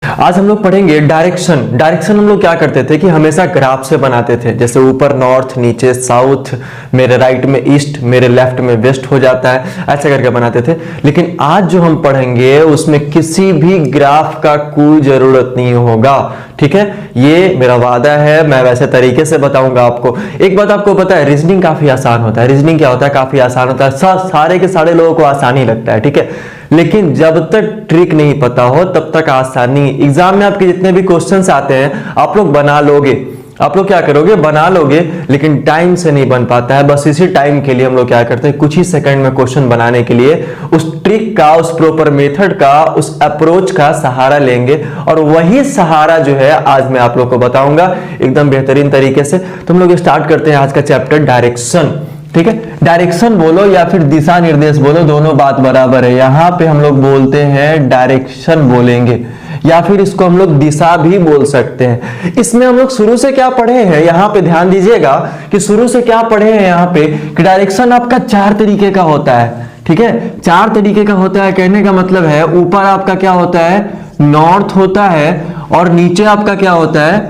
आज हम लोग पढ़ेंगे डायरेक्शन। डायरेक्शन हम लोग क्या करते थे कि हमेशा ग्राफ से बनाते थे, जैसे ऊपर नॉर्थ, नीचे साउथ, मेरे राइट में ईस्ट, मेरे लेफ्ट में वेस्ट हो जाता है, ऐसा करके बनाते थे। लेकिन आज जो हम पढ़ेंगे उसमें किसी भी ग्राफ का कोई जरूरत नहीं होगा, ठीक है। ये मेरा वादा है, मैं वैसे तरीके से बताऊंगा आपको। एक बात आपको पता है, रीजनिंग काफी आसान होता है। रीजनिंग क्या होता है? काफी आसान होता है, सारे के सारे लोगों को आसान ही लगता है, ठीक है। लेकिन जब तक ट्रिक नहीं पता हो तब तक आसान नहीं। एग्जाम में आपके जितने भी क्वेश्चंस आते हैं आप लोग बना लोगे, आप लोग क्या करोगे, बना लोगे, लेकिन टाइम से नहीं बन पाता है। बस इसी टाइम के लिए हम लोग क्या करते हैं, कुछ ही सेकंड में क्वेश्चन बनाने के लिए उस ट्रिक का, उस प्रॉपर मेथड का, उस अप्रोच का सहारा लेंगे। और वही सहारा जो है आज मैं आप लोग को बताऊंगा एकदम बेहतरीन तरीके से। तो हम लोग स्टार्ट करते हैं आज का चैप्टर डायरेक्शन, ठीक है। डायरेक्शन बोलो या फिर दिशा निर्देश बोलो, दोनों बात बराबर है। यहां पे हम लोग बोलते हैं डायरेक्शन बोलेंगे, या फिर इसको हम लोग दिशा भी बोल सकते हैं। इसमें हम लोग शुरू से क्या पढ़े हैं, यहां पे ध्यान दीजिएगा कि शुरू से क्या पढ़े हैं यहां पे कि डायरेक्शन आपका 4 तरीके का होता है, ठीक है। 4 तरीके का होता है, कहने का मतलब है ऊपर आपका क्या होता है, नॉर्थ होता है, और नीचे आपका क्या होता है,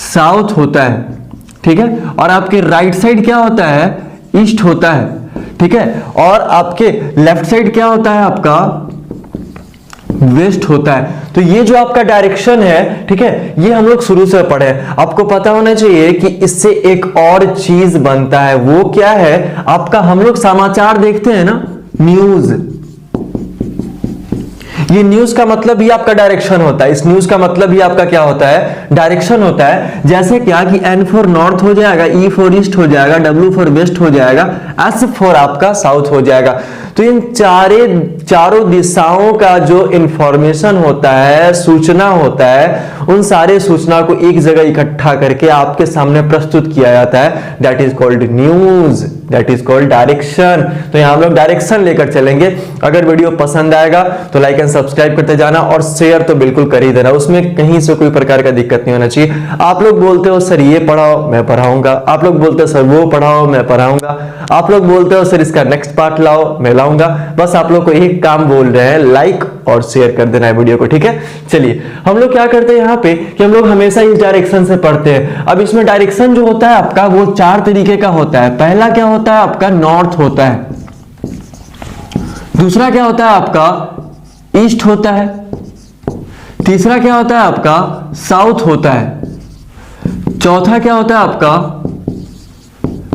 साउथ होता है, ठीक है। और आपके राइट साइड क्या होता है, ईस्ट होता है, ठीक है। और आपके लेफ्ट साइड क्या होता है, आपका वेस्ट होता है। तो ये जो आपका डायरेक्शन है, ठीक है, ये हम लोग शुरू से पढ़े। आपको पता होना चाहिए कि इससे एक और चीज बनता है, वो क्या है आपका, हम लोग समाचार देखते हैं ना, न्यूज। ये न्यूज का मतलब भी आपका डायरेक्शन होता है। इस न्यूज का मतलब भी आपका क्या होता है, डायरेक्शन होता है। जैसे क्या कि N फॉर नॉर्थ हो जाएगा, E फॉर ईस्ट हो जाएगा, W फॉर वेस्ट हो जाएगा, S फॉर आपका साउथ हो जाएगा। तो इन चारों दिशाओं का जो इंफॉर्मेशन होता है, सूचना होता है, उन सारे सूचना को एक जगह इकट्ठा करके आपके सामने प्रस्तुत किया जाता है। That is called news, that is called direction. तो यहां हम लोग डायरेक्शन लेकर चलेंगे। अगर वीडियो पसंद आएगा तो लाइक एंड सब्सक्राइब करते जाना, और शेयर तो बिल्कुल कर ही देना, उसमें कहीं से कोई प्रकार का दिक्कत नहीं होना चाहिए। आप लोग बोलते हो सर ये पढ़ाओ, मैं पढ़ाऊंगा। आप लोग बोलते हो सर वो पढ़ाओ, मैं पढ़ाऊंगा। आप लोग बोलते हो सर इसका नेक्स्ट पार्ट लाओ, मैं लाऊंगा। बस आप लोग को यही काम बोल रहे हैं, लाइक और शेयर कर देना है वीडियो को, ठीक है। चलिए हम लोग क्या करते हैं यहाँ पे कि हम लोग हमेशा इस डायरेक्शन से पढ़ते हैं। अब इसमें डायरेक्शन जो होता है आपका वो 4 तरीके का होता है। पहला क्या होता है आपका, नॉर्थ होता है। दूसरा क्या होता है आपका, ईस्ट होता है। तीसरा क्या होता है आपका, साउथ होता है। चौथा क्या होता है आपका,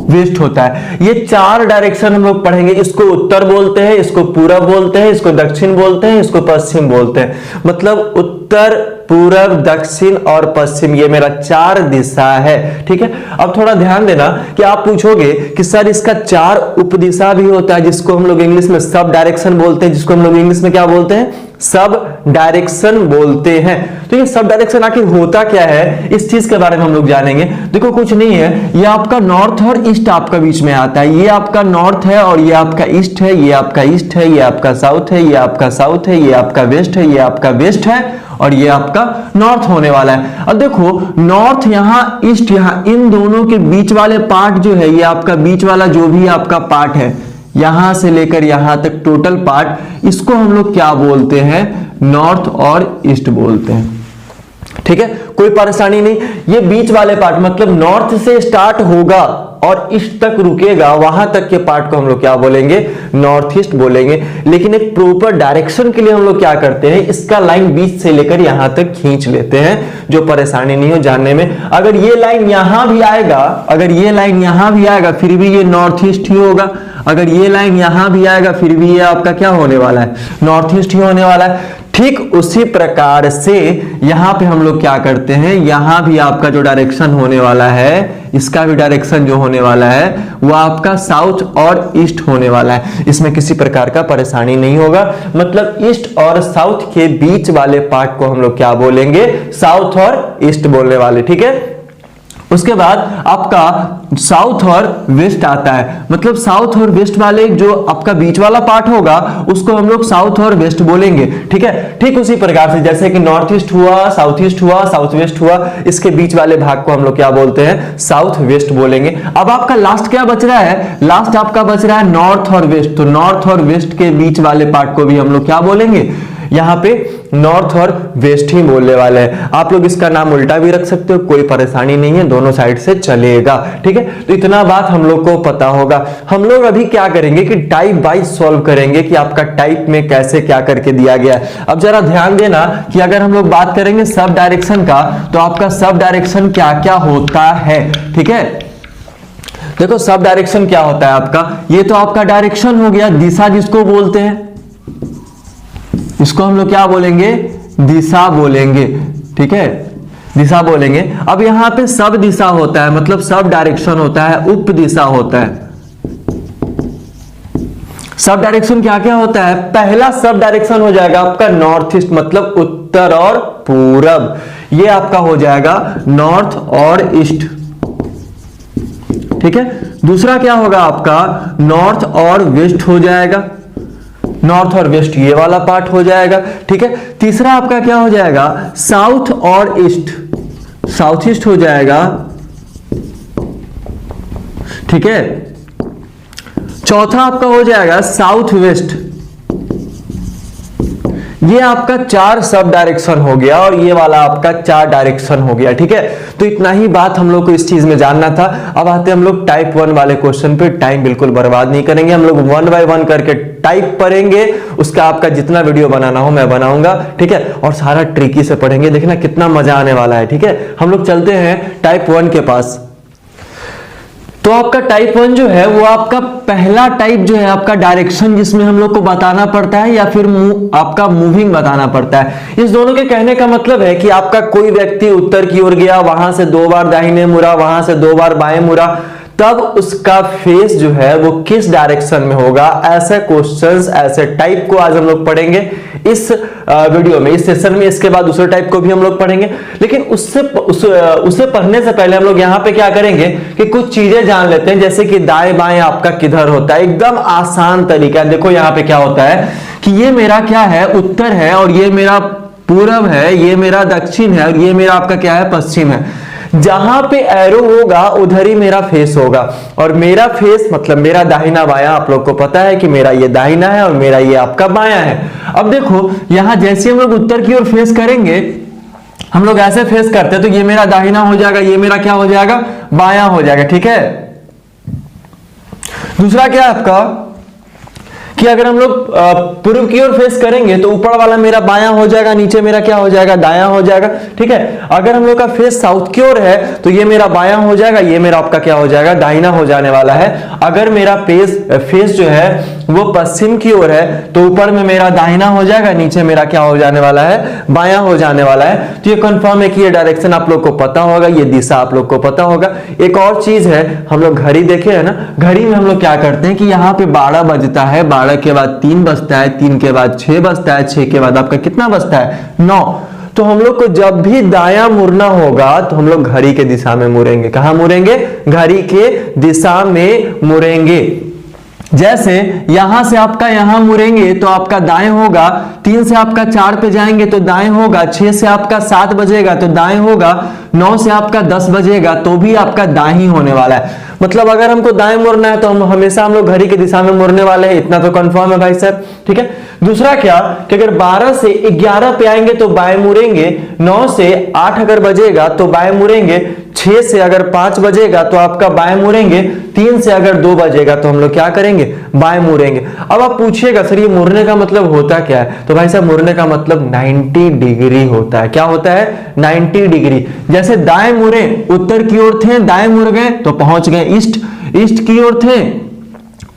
वेस्ट होता है। ये 4 डायरेक्शन हम लोग पढ़ेंगे। इसको उत्तर बोलते हैं, इसको पूरब बोलते हैं, इसको दक्षिण बोलते हैं, इसको पश्चिम बोलते हैं। मतलब उत्तर, पूरब, दक्षिण और पश्चिम, ये मेरा 4 दिशा है, ठीक है। अब थोड़ा ध्यान देना कि आप पूछोगे कि सर इसका 4 उपदिशा भी होता है, जिसको हम लोग इंग्लिश में सब डायरेक्शन बोलते हैं, जिसको हम लोग इंग्लिश में क्या बोलते हैं, सब डायरेक्शन बोलते हैं। तो ये सब डायरेक्शन आखिर होता क्या है, इस चीज के बारे में हम लोग जानेंगे। देखो कुछ नहीं है, ये आपका नॉर्थ और ईस्ट आपका बीच में आता है। ये आपका नॉर्थ है और ये आपका ईस्ट है, ये आपका ईस्ट है, ये आपका साउथ है, ये आपका साउथ है, ये आपका वेस्ट है, ये आपका वेस्ट है, और ये आपका नॉर्थ होने वाला है। अब देखो नॉर्थ यहाँ, ईस्ट यहाँ, इन दोनों के बीच वाले पार्ट जो है, ये आपका बीच वाला जो भी आपका पार्ट है, यहां से लेकर यहां तक टोटल पार्ट, इसको हम लोग क्या बोलते हैं, नॉर्थ और ईस्ट बोलते हैं, ठीक है। कोई परेशानी नहीं। ये बीच वाले पार्ट मतलब नॉर्थ से स्टार्ट होगा और ईस्ट तक रुकेगा, वहां तक के पार्ट को हम लोग क्या बोलेंगे, नॉर्थ ईस्ट बोलेंगे। लेकिन एक प्रॉपर डायरेक्शन के लिए हम लोग क्या करते हैं, इसका लाइन बीच से लेकर यहां तक खींच लेते हैं, जो परेशानी नहीं हो जानने में। अगर ये लाइन यहां भी आएगा, अगर ये लाइन यहां भी आएगा, फिर भी ये नॉर्थ ईस्ट ही होगा। अगर ये लाइन यहां भी आएगा, फिर भी ये आपका क्या होने वाला है, नॉर्थ ईस्ट ही होने वाला है। ठीक उसी प्रकार से यहां पे हम लोग क्या करते हैं, यहां भी आपका जो डायरेक्शन होने वाला है, इसका भी डायरेक्शन जो होने वाला है वो आपका साउथ और ईस्ट होने वाला है। इसमें किसी प्रकार का परेशानी नहीं होगा। मतलब ईस्ट और साउथ के बीच वाले पार्ट को हम लोग क्या बोलेंगे, साउथ और ईस्ट बोलने वाले, ठीक है। उसके बाद आपका साउथ और वेस्ट आता है। मतलब साउथ और वेस्ट वाले जो आपका बीच वाला पार्ट होगा उसको हम लोग साउथ और वेस्ट बोलेंगे, ठीक है। ठीक उसी प्रकार से जैसे कि नॉर्थ ईस्ट हुआ, साउथ ईस्ट हुआ, साउथ वेस्ट हुआ, इसके बीच वाले भाग को हम लोग क्या बोलते हैं, साउथ वेस्ट बोलेंगे। अब आपका लास्ट क्या बच रहा है, लास्ट आपका बच रहा है नॉर्थ और वेस्ट। तो नॉर्थ और वेस्ट के बीच वाले पार्ट को भी हम लोग क्या बोलेंगे, यहाँ पे नॉर्थ और वेस्ट ही बोलने वाले हैं। आप लोग इसका नाम उल्टा भी रख सकते हो, कोई परेशानी नहीं है, दोनों साइड से चलेगा। ठीक है, तो इतना बात हम लोग को पता होगा। हम लोग अभी क्या करेंगे कि टाइप वाइज सॉल्व करेंगे कि आपका टाइप में कैसे क्या करके दिया गया है। अब जरा ध्यान देना कि अगर हम लोग बात करेंगे सब डायरेक्शन का, तो आपका सब डायरेक्शन क्या क्या होता है। ठीक है, देखो सब डायरेक्शन क्या होता है आपका, ये तो आपका डायरेक्शन हो गया, दिशा जिसको बोलते हैं, इसको हम लोग क्या बोलेंगे, दिशा बोलेंगे। ठीक है, दिशा बोलेंगे। अब यहां पे सब दिशा होता है, मतलब सब डायरेक्शन होता है, उप दिशा होता है। सब डायरेक्शन क्या क्या होता है, पहला सब डायरेक्शन हो जाएगा आपका नॉर्थ ईस्ट, मतलब उत्तर और पूरब, ये आपका हो जाएगा नॉर्थ और ईस्ट। ठीक है, दूसरा क्या होगा आपका नॉर्थ और वेस्ट हो जाएगा, नॉर्थ और वेस्ट ये वाला पार्ट हो जाएगा। ठीक है, तीसरा आपका क्या हो जाएगा, साउथ और ईस्ट, साउथ ईस्ट हो जाएगा। ठीक है, चौथा आपका हो जाएगा साउथ वेस्ट। ये आपका 4 सब डायरेक्शन हो गया और ये वाला आपका 4 डायरेक्शन हो गया। ठीक है, तो इतना ही बात हम लोग को इस चीज में जानना था। अब आते हैं हम लोग टाइप 1 वाले क्वेश्चन पे। टाइम बिल्कुल बर्बाद नहीं करेंगे, हम लोग 1 बाय 1 करके टाइप पढ़ेंगे, उसका आपका जितना वीडियो बनाना हो मैं बनाऊंगा। ठीक है, और सारा ट्रिकी से पढ़ेंगे, देखना कितना मजा आने वाला है। ठीक है, हम लोग चलते हैं टाइप 1 के पास। तो आपका टाइप 1 जो है वो आपका पहला टाइप जो है आपका डायरेक्शन, जिसमें हम लोग को बताना पड़ता है या फिर आपका मूविंग बताना पड़ता है। इस दोनों के कहने का मतलब है कि आपका कोई व्यक्ति उत्तर की ओर गया, वहां से 2 बार दाहिने मुड़ा, वहां से 2 बार बाएं मुड़ा, तब उसका फेस जो है वो किस डायरेक्शन में होगा। ऐसे क्वेश्चंस, ऐसे टाइप को आज हम लोग पढ़ेंगे इस वीडियो में, इस सेशन में। इसके बाद दूसरे टाइप को भी हम लोग पढ़ेंगे, लेकिन उससे पढ़ने से पहले हम लोग यहाँ पे क्या करेंगे कि कुछ चीजें जान लेते हैं, जैसे कि दाएं बाएं आपका किधर होता है। एकदम आसान तरीका है। देखो यहाँ पे क्या होता है कि ये मेरा क्या है, उत्तर है, और ये मेरा पूरब है, ये मेरा दक्षिण है, और ये मेरा आपका क्या है, पश्चिम है। जहां पे एरो होगा उधर ही मेरा फेस होगा, और मेरा फेस मतलब मेरा दाहिना बायां, आप लोग को पता है कि मेरा ये दाहिना है और मेरा ये आपका बायां है। अब देखो यहां जैसे हम लोग उत्तर की ओर फेस करेंगे, हम लोग ऐसे फेस करते हैं, तो ये मेरा दाहिना हो जाएगा, ये मेरा क्या हो जाएगा, बायां हो जाएगा। ठीक है, दूसरा क्या है आपका कि अगर हम लोग पूर्व की ओर फेस करेंगे तो ऊपर वाला मेरा बायां हो जाएगा, नीचे मेरा क्या हो जाएगा, दायां हो जाएगा। ठीक है, अगर हम लोग का फेस साउथ की ओर है तो ये मेरा बायां हो जाएगा, ये मेरा आपका क्या हो जाएगा, दाहिना हो जाने वाला है। अगर मेरा फेस जो है वो पश्चिम की ओर है तो ऊपर में मेरा दाहिना हो जाएगा, नीचे मेरा क्या हो जाने वाला है, बायां हो जाने वाला है। तो ये कंफर्म है कि ये डायरेक्शन आप लोग को पता होगा, ये दिशा आप लोग को पता होगा। एक और चीज है, हम लोग घड़ी देखे है ना, घड़ी में हम लोग क्या करते हैं कि यहाँ पे 12 बजता है, 12 के बाद 3 बजता है, 3 के बाद 6 बजता है, 6 के बाद आपका कितना बजता है, 9। तो हम लोग को जब भी दायां मुड़ना होगा तो हम लोग घड़ी के दिशा में मुड़ेंगे। कहां मुड़ेंगे, घड़ी के दिशा में मुड़ेंगे। जैसे यहां से आपका यहां मुड़ेंगे तो आपका दाएं होगा, 3 से आपका 4 पे जाएंगे तो दाएं होगा, 6 से आपका 7 बजेगा तो दाएं होगा, 9 से आपका 10 बजेगा तो भी आपका दाएं होने वाला है। मतलब अगर हमको दाएं मुड़ना है तो हम लोग घड़ी की दिशा में मुड़ने वाले हैं, इतना तो कंफर्म है भाई साहब। ठीक है, दूसरा क्या कि अगर 12 से 11 पे आएंगे तो बाएं मुड़ेंगे, 9 से 8 अगर बजेगा तो बाएं मुड़ेंगे, 6 से अगर 5 बजेगा तो आपका बाएं मुड़ेंगे, 3 से अगर 2 बजेगा तो हम लोग क्या करेंगे, बाएं मुड़ेंगे। अब आप पूछिएगा सर ये मुड़ने का मतलब होता क्या है, तो भाई साहब मुड़ने का मतलब 90 डिग्री होता है। क्या होता है, 90 डिग्री। जैसे दाएं मुड़े, उत्तर की ओर थे, दाएं मुड़ गए तो पहुंच गए ईस्ट, ईस्ट की ओर थे,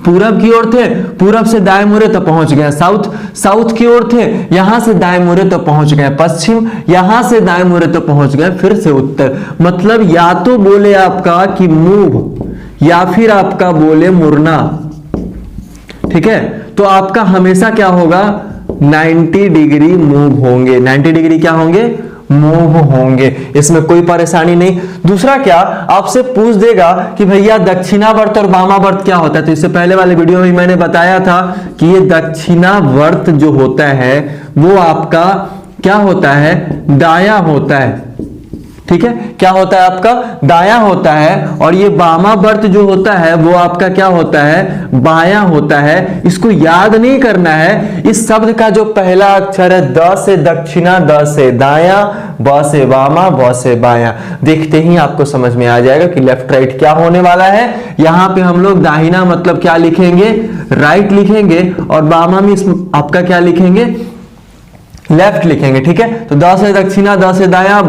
पूरब की ओर थे, पूरब से दाएं मुड़े तो पहुंच गए साउथ, साउथ की ओर थे, यहां से दाएं मुड़े तो पहुंच गए पश्चिम, यहां से दाएं मुड़े तो पहुंच गए फिर से उत्तर। मतलब या तो बोले आपका कि मूव या फिर आपका बोले मुड़ना। ठीक है, तो आपका हमेशा क्या होगा, 90 डिग्री मूव होंगे, 90 डिग्री क्या होंगे, मूव होंगे, इसमें कोई परेशानी नहीं। दूसरा क्या, आपसे पूछ देगा कि भैया दक्षिणावर्त और वामावर्त क्या होता है, तो इससे पहले वाले वीडियो में मैंने बताया था कि ये दक्षिणावर्त जो होता है वो आपका क्या होता है, दायां होता है। ठीक है, क्या होता है आपका दायां होता है, और ये वामावर्त जो होता है वो आपका क्या होता है बायां होता है। इसको याद नहीं करना है। इस शब्द का जो पहला अक्षर है द से दक्षिणा, द से दायां, ब से वामा, ब से बायां, देखते ही आपको समझ में आ जाएगा कि लेफ्ट राइट क्या होने वाला है। यहां पे हम लोग दाहिना मतलब क्या लिखेंगे राइट लिखेंगे, और वामा में आपका क्या लिखेंगे लेफ्ट लिखेंगे। ठीक है, तो द से दक्षिणा, द से दायां,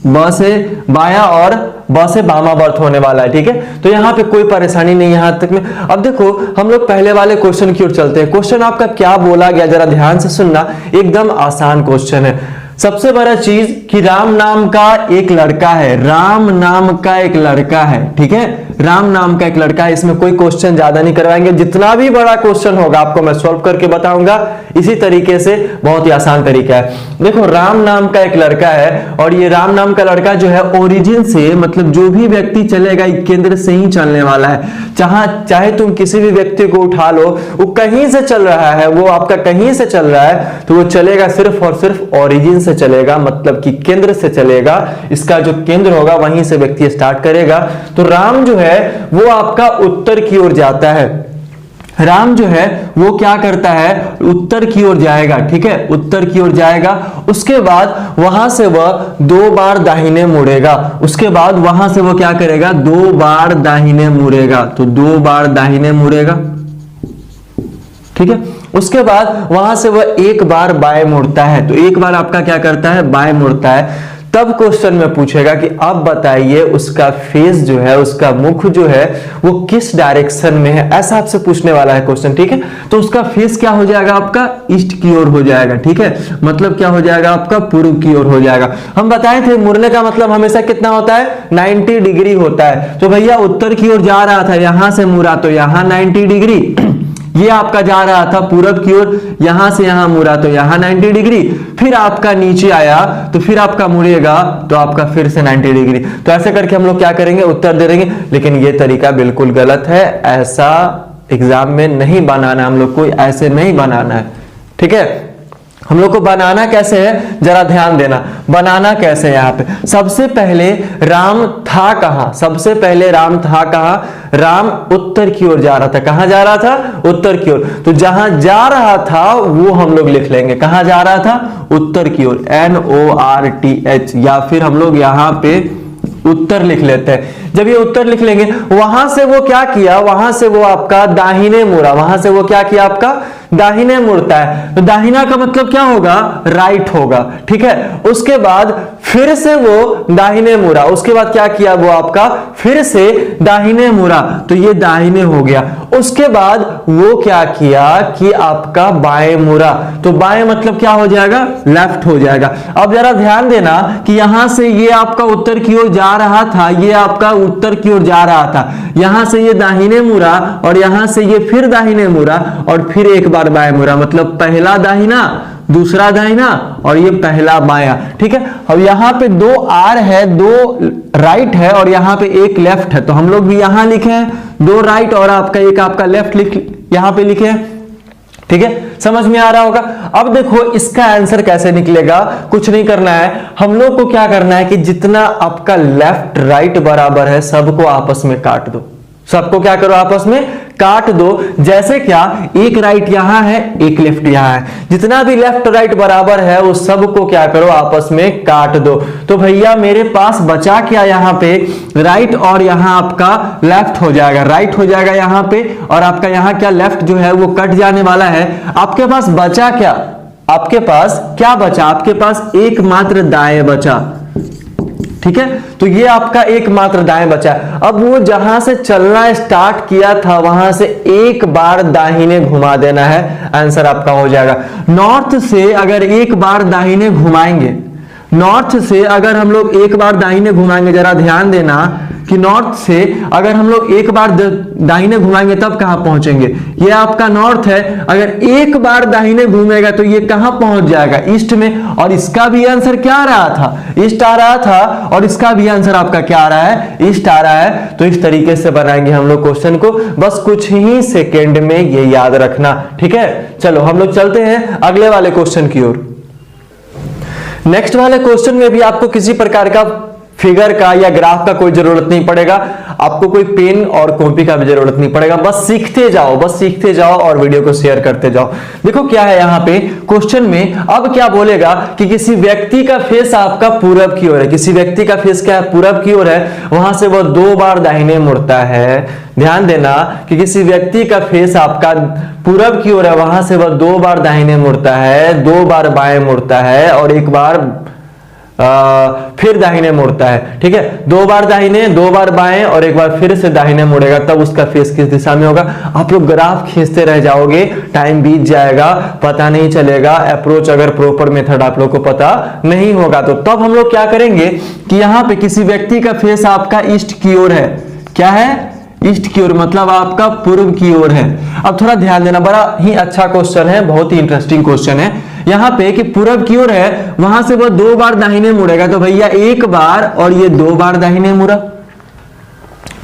ब से बायां और ब से वामावर्त होने वाला है। ठीक है, तो यहाँ पे कोई परेशानी नहीं यहां तक में। अब देखो हम लोग पहले वाले क्वेश्चन की ओर चलते हैं। क्वेश्चन आपका क्या बोला गया जरा ध्यान से सुनना, एकदम आसान क्वेश्चन है। सबसे बड़ा चीज कि राम नाम का एक लड़का है, राम नाम का एक लड़का है। ठीक है, राम नाम का एक लड़का है। इसमें कोई क्वेश्चन ज्यादा नहीं करवाएंगे, जितना भी बड़ा क्वेश्चन होगा आपको मैं सॉल्व करके बताऊंगा इसी तरीके से, बहुत ही आसान तरीका है। देखो राम नाम का एक लड़का है, और ये राम नाम का लड़का जो है ओरिजिन से मतलब जो भी व्यक्ति चलेगा केंद्र से ही चलने वाला है। चाहे तुम किसी भी व्यक्ति को उठा लो, वो कहीं से चल रहा है, वो आपका कहीं से चल रहा है, तो वो चलेगा सिर्फ और सिर्फ ओरिजिन से चलेगा, मतलब कि केंद्र से चलेगा। इसका जो केंद्र होगा वहीं से व्यक्ति स्टार्ट करेगा। तो राम जो है वो आपका उत्तर की ओर जाता है। राम जो है वो क्या करता है उत्तर की ओर जाएगा। ठीक है, उत्तर की ओर जाएगा। उसके बाद वहां से वह 2 बार दाहिने मुड़ेगा। उसके बाद वहां से वो क्या करेगा 2 बार दाहिने मुड़ेगा, तो 2 बार दाहिने मुड़ेगा। ठीक है, उसके बाद वहां से वह 1 बार बाएं मुड़ता है, तो 1 बार आपका क्या करता है बाएं मुड़ता है। तब क्वेश्चन में पूछेगा कि अब बताइए उसका फेस जो है, उसका मुख जो है वो किस डायरेक्शन में है, ऐसा आपसे पूछने वाला है क्वेश्चन। ठीक है, तो उसका फेस क्या हो जाएगा आपका ईस्ट की ओर हो जाएगा। ठीक है, मतलब क्या हो जाएगा आपका पूर्व की ओर हो जाएगा। हम बताए थे मुड़ने का मतलब हमेशा कितना होता है 90 डिग्री होता है। तो भैया उत्तर की ओर जा रहा था, यहां से मुड़ा तो यहां 90 डिग्री, ये आपका जा रहा था पूरब की ओर, यहां से यहां मुड़ा तो यहां 90 डिग्री, फिर आपका नीचे आया तो फिर आपका मुड़ेगा तो आपका फिर से 90 डिग्री। तो ऐसे करके हम लोग क्या करेंगे उत्तर दे देंगे। लेकिन ये तरीका बिल्कुल गलत है, ऐसा एग्जाम में नहीं बनाना, हम लोग को ऐसे नहीं बनाना है। ठीक है, हम लोग को बनाना कैसे है जरा ध्यान देना। बनाना कैसे यहाँ पे सबसे पहले राम था कहां, सबसे पहले राम था कहां, राम उत्तर की ओर जा रहा था। कहां जा रहा था उत्तर की ओर, तो जहां जा रहा था वो हम लोग लिख लेंगे। कहां जा रहा था उत्तर की ओर, NORTH, या फिर हम लोग यहाँ पे उत्तर लिख लेते हैं। जब ये उत्तर लिख लेंगे वहां से वो क्या किया, वहां से वो आपका दाहिने मुड़ा, वहां से वो क्या किया आपका दाहिने मुड़ता है। तो दाहिना का मतलब क्या होगा राइट होगा। ठीक है, उसके बाद फिर से वो दाहिने मुड़ा, उसके बाद क्या किया वो आपका फिर से दाहिने मुड़ा, तो ये दाहिने हो गया। उसके बाद वो क्या किया कि आपका बाएं मुड़ा, तो बाएं मतलब क्या हो जाएगा लेफ्ट हो जाएगा। अब जरा ध्यान देना कि यहां से ये आपका उत्तर की ओर जा रहा था, ये आपका उत्तर की ओर जा रहा था, यहां से ये दाहिने मुड़ा और यहां से ये फिर दाहिने मुड़ा और फिर एक बार बाएं मुड़ा, मतलब पहला दाहिना दूसरा दाहिना और ये पहला बायां। ठीक है, अब यहां पे 2 R है, 2 राइट है और यहां पे 1 लेफ्ट है, तो हम लोग भी यहां लिखे हैं 2 राइट और आपका 1 आपका लेफ्ट यहां पे लिखे हैं। ठीक है, समझ में आ रहा होगा। अब देखो इसका आंसर कैसे निकलेगा, कुछ नहीं करना है, हम लोग को क्या करना है कि जितना आपका लेफ्ट राइट बराबर है सबको आपस में काट दो, सबको क्या करो आपस में काट दो। जैसे क्या 1 राइट यहां है 1 लेफ्ट यहां है, जितना भी लेफ्ट राइट बराबर है वो सबको क्या करो आपस में काट दो। तो भैया मेरे पास बचा क्या यहाँ पे राइट और यहाँ आपका लेफ्ट हो जाएगा, राइट हो जाएगा यहाँ पे और आपका यहाँ क्या लेफ्ट जो है वो कट जाने वाला है। आपके पास बचा क्या, आपके पास क्या बचा, आपके पास एकमात्र दाएं बचा। ठीक है, तो ये आपका एकमात्र दाएं बचा। अब वो जहां से चलना स्टार्ट किया था वहां से 1 बार दाहिने घुमा देना है, आंसर आपका हो जाएगा। नॉर्थ से अगर 1 बार दाहिने घुमाएंगे, नॉर्थ से अगर हम लोग 1 बार दाहिने घुमाएंगे, जरा ध्यान देना कि नॉर्थ से अगर हम लोग 1 बार दाहिने घुमाएंगे तब कहां पहुंचेंगे, ये आपका नॉर्थ है, अगर 1 बार दाहिने घूमेगा तो ये कहां पहुंच जाएगा ईस्ट में। और इसका भी आंसर क्या आ रहा था ईस्ट आ रहा था और इसका भी आंसर आपका क्या आ रहा है ईस्ट आ रहा है। तो इस तरीके से बनाएंगे हम लोग क्वेश्चन को, बस कुछ ही सेकेंड में ये याद रखना। ठीक है, चलो हम लोग चलते हैं अगले वाले क्वेश्चन की ओर। नेक्स्ट वाले क्वेश्चन में भी आपको किसी प्रकार का फिगर का या ग्राफ का कोई जरूरत नहीं पड़ेगा, आपको कोई पेन और कॉपी का भी जरूरत नहीं पड़ेगा, बस सीखते जाओ और वीडियो को शेयर करते जाओ। देखो क्या है यहाँ पे क्वेश्चन में, अब क्या बोलेगा कि किसी व्यक्ति का फेस आपका पूरब की ओर है, किसी व्यक्ति का फेस क्या है, पूरब की ओर है, वहां से वह 2 बार दाहिने मुड़ता है। ध्यान देना कि किसी व्यक्ति का फेस आपका पूरब की ओर है, वहां से वह 2 बार दाहिने मुड़ता है, 2 बार बाएं मुड़ता है और 1 बार फिर दाहिने मुड़ता है। ठीक है, 2 बार दाहिने, 2 बार बाएं और 1 बार फिर से दाहिने मुड़ेगा, तब उसका फेस किस दिशा में होगा। आप लोग ग्राफ खींचते रह जाओगे, टाइम बीत जाएगा, पता नहीं चलेगा। अप्रोच अगर प्रॉपर मेथड आप लोग को पता नहीं होगा तो तब हम लोग क्या करेंगे कि यहाँ पे किसी व्यक्ति का फेस आपका ईस्ट की ओर है, क्या है, ईस्ट की ओर, मतलब आपका पूर्व की ओर है। अब थोड़ा ध्यान देना, बड़ा ही अच्छा क्वेश्चन है, बहुत ही इंटरेस्टिंग क्वेश्चन है यहाँ पे कि पूरब की ओर है, वहां से वो 2 बार दाहिने मुड़ेगा, तो भैया 1 बार और ये 2 बार दाहिने मुड़ा।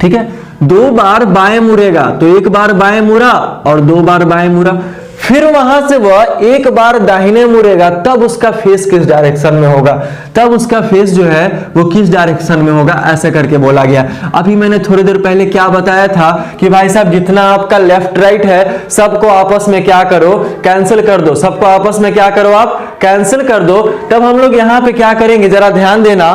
ठीक है, 2 बार बाएं मुड़ेगा, तो 1 बार बाएं मुड़ा और 2 बार बाएं मुड़ा, फिर वहां से वह 1 बार दाहिने मुड़ेगा, तब उसका फेस किस डायरेक्शन में होगा, तब उसका फेस जो है वो किस डायरेक्शन में होगा, ऐसे करके बोला गया। अभी मैंने थोड़ी देर पहले क्या बताया था कि भाई साहब जितना आपका लेफ्ट राइट है सबको आपस में क्या करो, कैंसिल कर दो, सबको आपस में क्या करो, आप कैंसिल कर दो। तब हम लोग यहाँ पे क्या करेंगे, जरा ध्यान देना,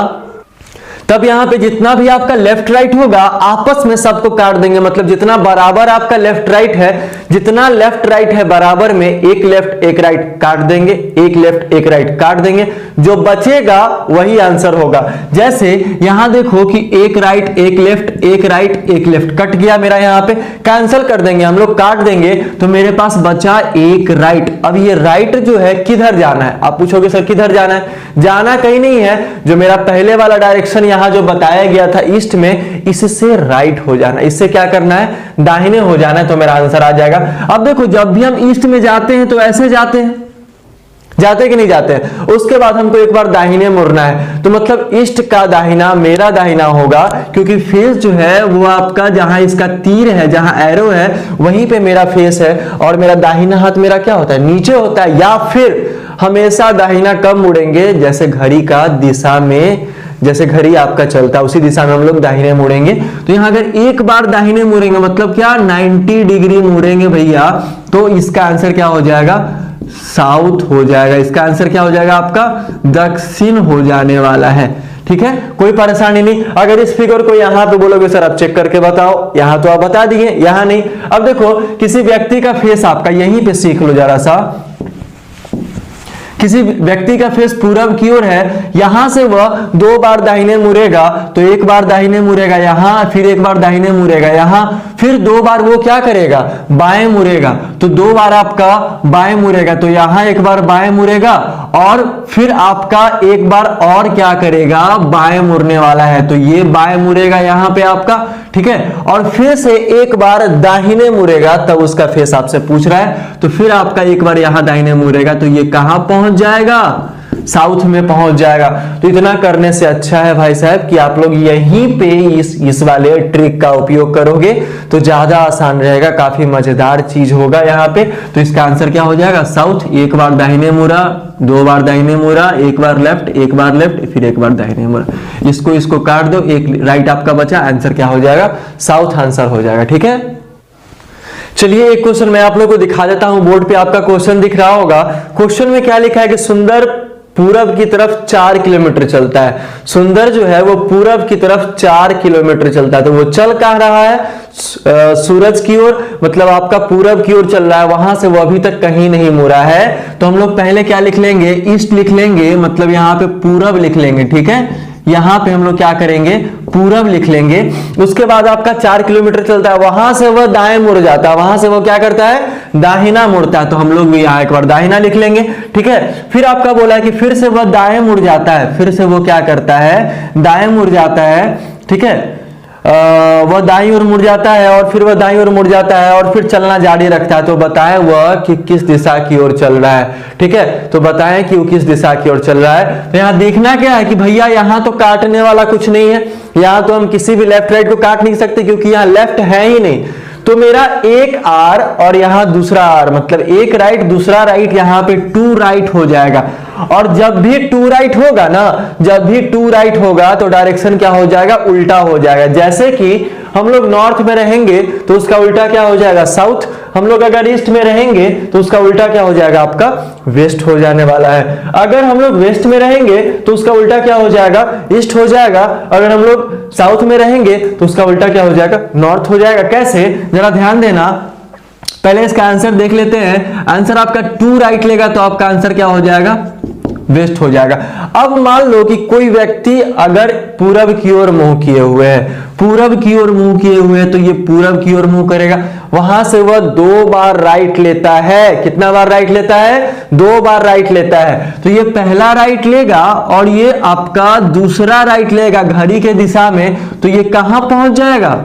तब यहां पे जितना भी आपका लेफ्ट राइट होगा आपस में सबको काट देंगे, मतलब जितना बराबर आपका लेफ्ट राइट है, जितना लेफ्ट राइट है बराबर में एक लेफ्ट एक राइट काट देंगे, एक लेफ्ट एक राइट काट देंगे, जो बचेगा वही आंसर होगा। जैसे यहां देखो कि एक राइट एक लेफ्ट, एक राइट एक लेफ्ट कट गया मेरा, यहां पे कैंसिल कर देंगे हम लोग, काट देंगे, तो मेरे पास बचा एक राइट। अब ये राइट जो है किधर जाना है, आप पूछोगे सर किधर जाना है, जाना कहीं नहीं है, जो मेरा पहले वाला डायरेक्शन यहां जो बताया गया था ईस्ट में, इससे राइट हो जाना, इससे क्या करना है, दाहिने हो जाना है, तो मेरा आंसर आ जाएगा। अब देखो जब भी हम ईस्ट में जाते हैं तो ऐसे जाते हैं, जाते कि नहीं जाते हैं, उसके बाद हमको एक बार दाहिने मुड़ना है, तो मतलब ईस्ट का दाहिना मेरा दाहिना होगा, क्योंकि फेस जो है वो आपका जहां इसका तीर है, जहां एरो है वहीं पे मेरा फेस है, और मेरा दाहिना हाथ मेरा क्या होता है, नीचे होता है। या फिर हमेशा दाहिना कब मुड़ेंगे, जैसे घड़ी का दिशा में, जैसे घड़ी आपका चलता है उसी दिशा में हम लोग दाहिने मुड़ेंगे। तो यहां अगर एक बार दाहिने मुड़ेंगे मतलब क्या 90 डिग्री मुड़ेंगे भैया, तो इसका आंसर क्या हो जाएगा, साउथ हो जाएगा। इसका आंसर क्या हो जाएगा, आपका दक्षिण हो जाने वाला है। ठीक है, कोई परेशानी नहीं। अगर इस फिगर को यहां पे बोलोगे सर आप चेक करके बताओ, यहां तो आप बता दिए, यहां नहीं। अब देखो किसी व्यक्ति का फेस आपका, यहीं पे सीख लो जरा सा, किसी व्यक्ति का फेस पूरब की ओर है, यहां से वह 2 बार दाहिने मुड़ेगा, तो 1 बार दाहिने मुड़ेगा यहां, फिर 1 बार दाहिने मुड़ेगा यहां, फिर 2 बार वो क्या करेगा, बाएं मुड़ेगा, तो 2 बार आपका बाएं मुड़ेगा, तो यहां 1 बार बाएं मुड़ेगा और फिर आपका 1 बार और क्या करेगा, बाएं मुड़ने वाला है, तो ये बाएं मुड़ेगा यहां पे आपका। ठीक है, और फिर से 1 बार दाहिने मुड़ेगा, तब उसका फेस आपसे पूछ रहा है, तो फिर आपका 1 बार यहां दाहिने मुड़ेगा, तो ये कहां पहुंच जाएगा, साउथ में पहुंच जाएगा। तो इतना करने से अच्छा है भाई साहब कि आप लोग यहीं पे इस वाले ट्रिक का उपयोग करोगे तो ज्यादा आसान रहेगा, काफी मजेदार चीज होगा यहाँ पे। तो इसका आंसर क्या हो जाएगा, साउथ। 1 बार दाहिने मुड़ा, 2 बार दाहिने मुड़ा, 1 बार लेफ्ट, 1 बार लेफ्ट, फिर 1 बार दाहिने मुड़ा, इसको काट दो, एक राइट आपका बचा, आंसर क्या हो जाएगा, साउथ आंसर हो जाएगा। ठीक है, चलिए एक क्वेश्चन मैं आप लोगों को दिखा देता हूं, बोर्ड पे आपका क्वेश्चन दिख रहा होगा। क्वेश्चन में क्या लिखा है कि सुंदर पूरब की तरफ 4 किलोमीटर चलता है। सुंदर जो है वो पूरब की तरफ 4 किलोमीटर चलता है, तो वो चल कहां रहा है, सूरज की ओर, मतलब आपका पूरब की ओर चल रहा है, वहां से वो अभी तक कहीं नहीं मुड़ा है। तो हम लोग पहले क्या लिख लेंगे, ईस्ट लिख लेंगे, मतलब यहाँ पे पूरब लिख लेंगे। ठीक है, यहां पे हम लोग क्या करेंगे, पूरब लिख लेंगे। उसके बाद आपका 4 किलोमीटर चलता है, वहां से वह दाएं मुड़ जाता है, वहां से वो क्या करता है, दाहिना मुड़ता है, तो हम लोग भी यहां 1 बार दाहिना लिख लेंगे। ठीक है, फिर आपका बोला है कि फिर से वह दाएं मुड़ जाता है, फिर से वो क्या करता है, दाएं मुड़ जाता है। ठीक है, वह दाईं ओर मुड़ जाता है और फिर वह दाईं ओर मुड़ जाता है और फिर चलना जारी रखता है। तो बताएं वह कि किस दिशा की ओर चल रहा है। ठीक है, तो बताएं कि वो किस दिशा की ओर चल रहा है। तो यहाँ देखना क्या है कि भैया यहाँ तो काटने वाला कुछ नहीं है, यहाँ तो हम किसी भी लेफ्ट राइट को काट नहीं सकते क्योंकि यहाँ लेफ्ट है ही नहीं। तो तो मेरा एक आर और यहां दूसरा आर, मतलब एक राइट दूसरा राइट, यहां पे टू राइट हो जाएगा। और जब भी टू राइट होगा ना, जब भी टू राइट होगा तो डायरेक्शन क्या हो जाएगा, उल्टा हो जाएगा। जैसे कि हम लोग नॉर्थ में रहेंगे तो उसका उल्टा क्या हो जाएगा, साउथ। हम लोग अगर ईस्ट में रहेंगे तो उसका उल्टा क्या हो जाएगा, आपका वेस्ट हो जाने वाला है। अगर हम लोग वेस्ट में रहेंगे तो उसका उल्टा क्या हो जाएगा, ईस्ट हो जाएगा। अगर हम लोग साउथ में रहेंगे तो उसका उल्टा क्या हो जाएगा, नॉर्थ हो जाएगा। कैसे, जरा ध्यान देना। पहले इसका आंसर देख लेते हैं। आंसर आपका टू राइट लेगा तो आपका आंसर क्या हो जाएगा, वेस्ट हो जाएगा। अब मान लो कि कोई व्यक्ति अगर पूरब की ओर मुंह किए हुए है, पूरब की ओर मुंह किए हुए हैं, तो ये पूरब की ओर मुंह करेगा। वहां से वह 2 बार राइट लेता है। कितना बार राइट लेता है, 2 बार राइट लेता है। तो ये पहला राइट लेगा और ये आपका दूसरा राइट लेगा घड़ी के दिशा में, तो ये कहां पहुंच जाएगा,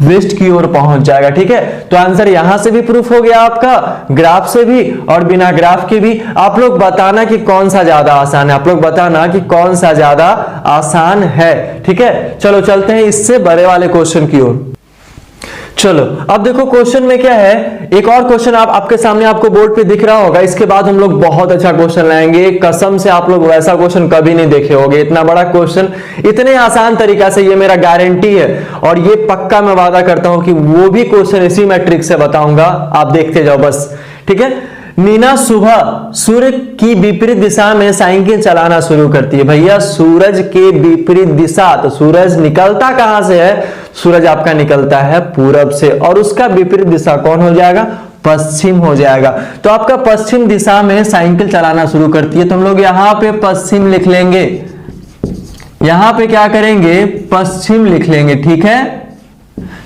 वेस्ट की ओर पहुंच जाएगा। ठीक है, तो आंसर यहां से भी प्रूफ हो गया आपका, ग्राफ से भी और बिना ग्राफ के भी। आप लोग बताना कि कौन सा ज्यादा आसान है, आप लोग बताना कि कौन सा ज्यादा आसान है। ठीक है, चलो चलते हैं इससे बड़े वाले क्वेश्चन की ओर। चलो अब देखो क्वेश्चन में क्या है। एक और क्वेश्चन आपके सामने आपको बोर्ड पे दिख रहा होगा। इसके बाद हम लोग बहुत अच्छा क्वेश्चन लाएंगे। कसम से आप लोग वैसा क्वेश्चन कभी नहीं देखे होंगे। इतना बड़ा क्वेश्चन इतने आसान तरीका से, ये मेरा गारंटी है। और ये पक्का मैं वादा करता हूं कि वो भी क्वेश्चन इसी मैट्रिक से बताऊंगा, आप देखते जाओ बस। ठीक है, नीना सुबह सूर्य की विपरीत दिशा में साइकिल चलाना शुरू करती है। भैया सूरज के विपरीत दिशा, तो सूरज निकलता कहां से है, सूरज आपका निकलता है पूरब से, और उसका विपरीत दिशा कौन हो जाएगा, पश्चिम हो जाएगा। तो आपका पश्चिम दिशा में साइकिल चलाना शुरू करती है, तो हम लोग यहां पे पश्चिम लिख लेंगे। यहां पे क्या करेंगे, पश्चिम लिख लेंगे। ठीक है,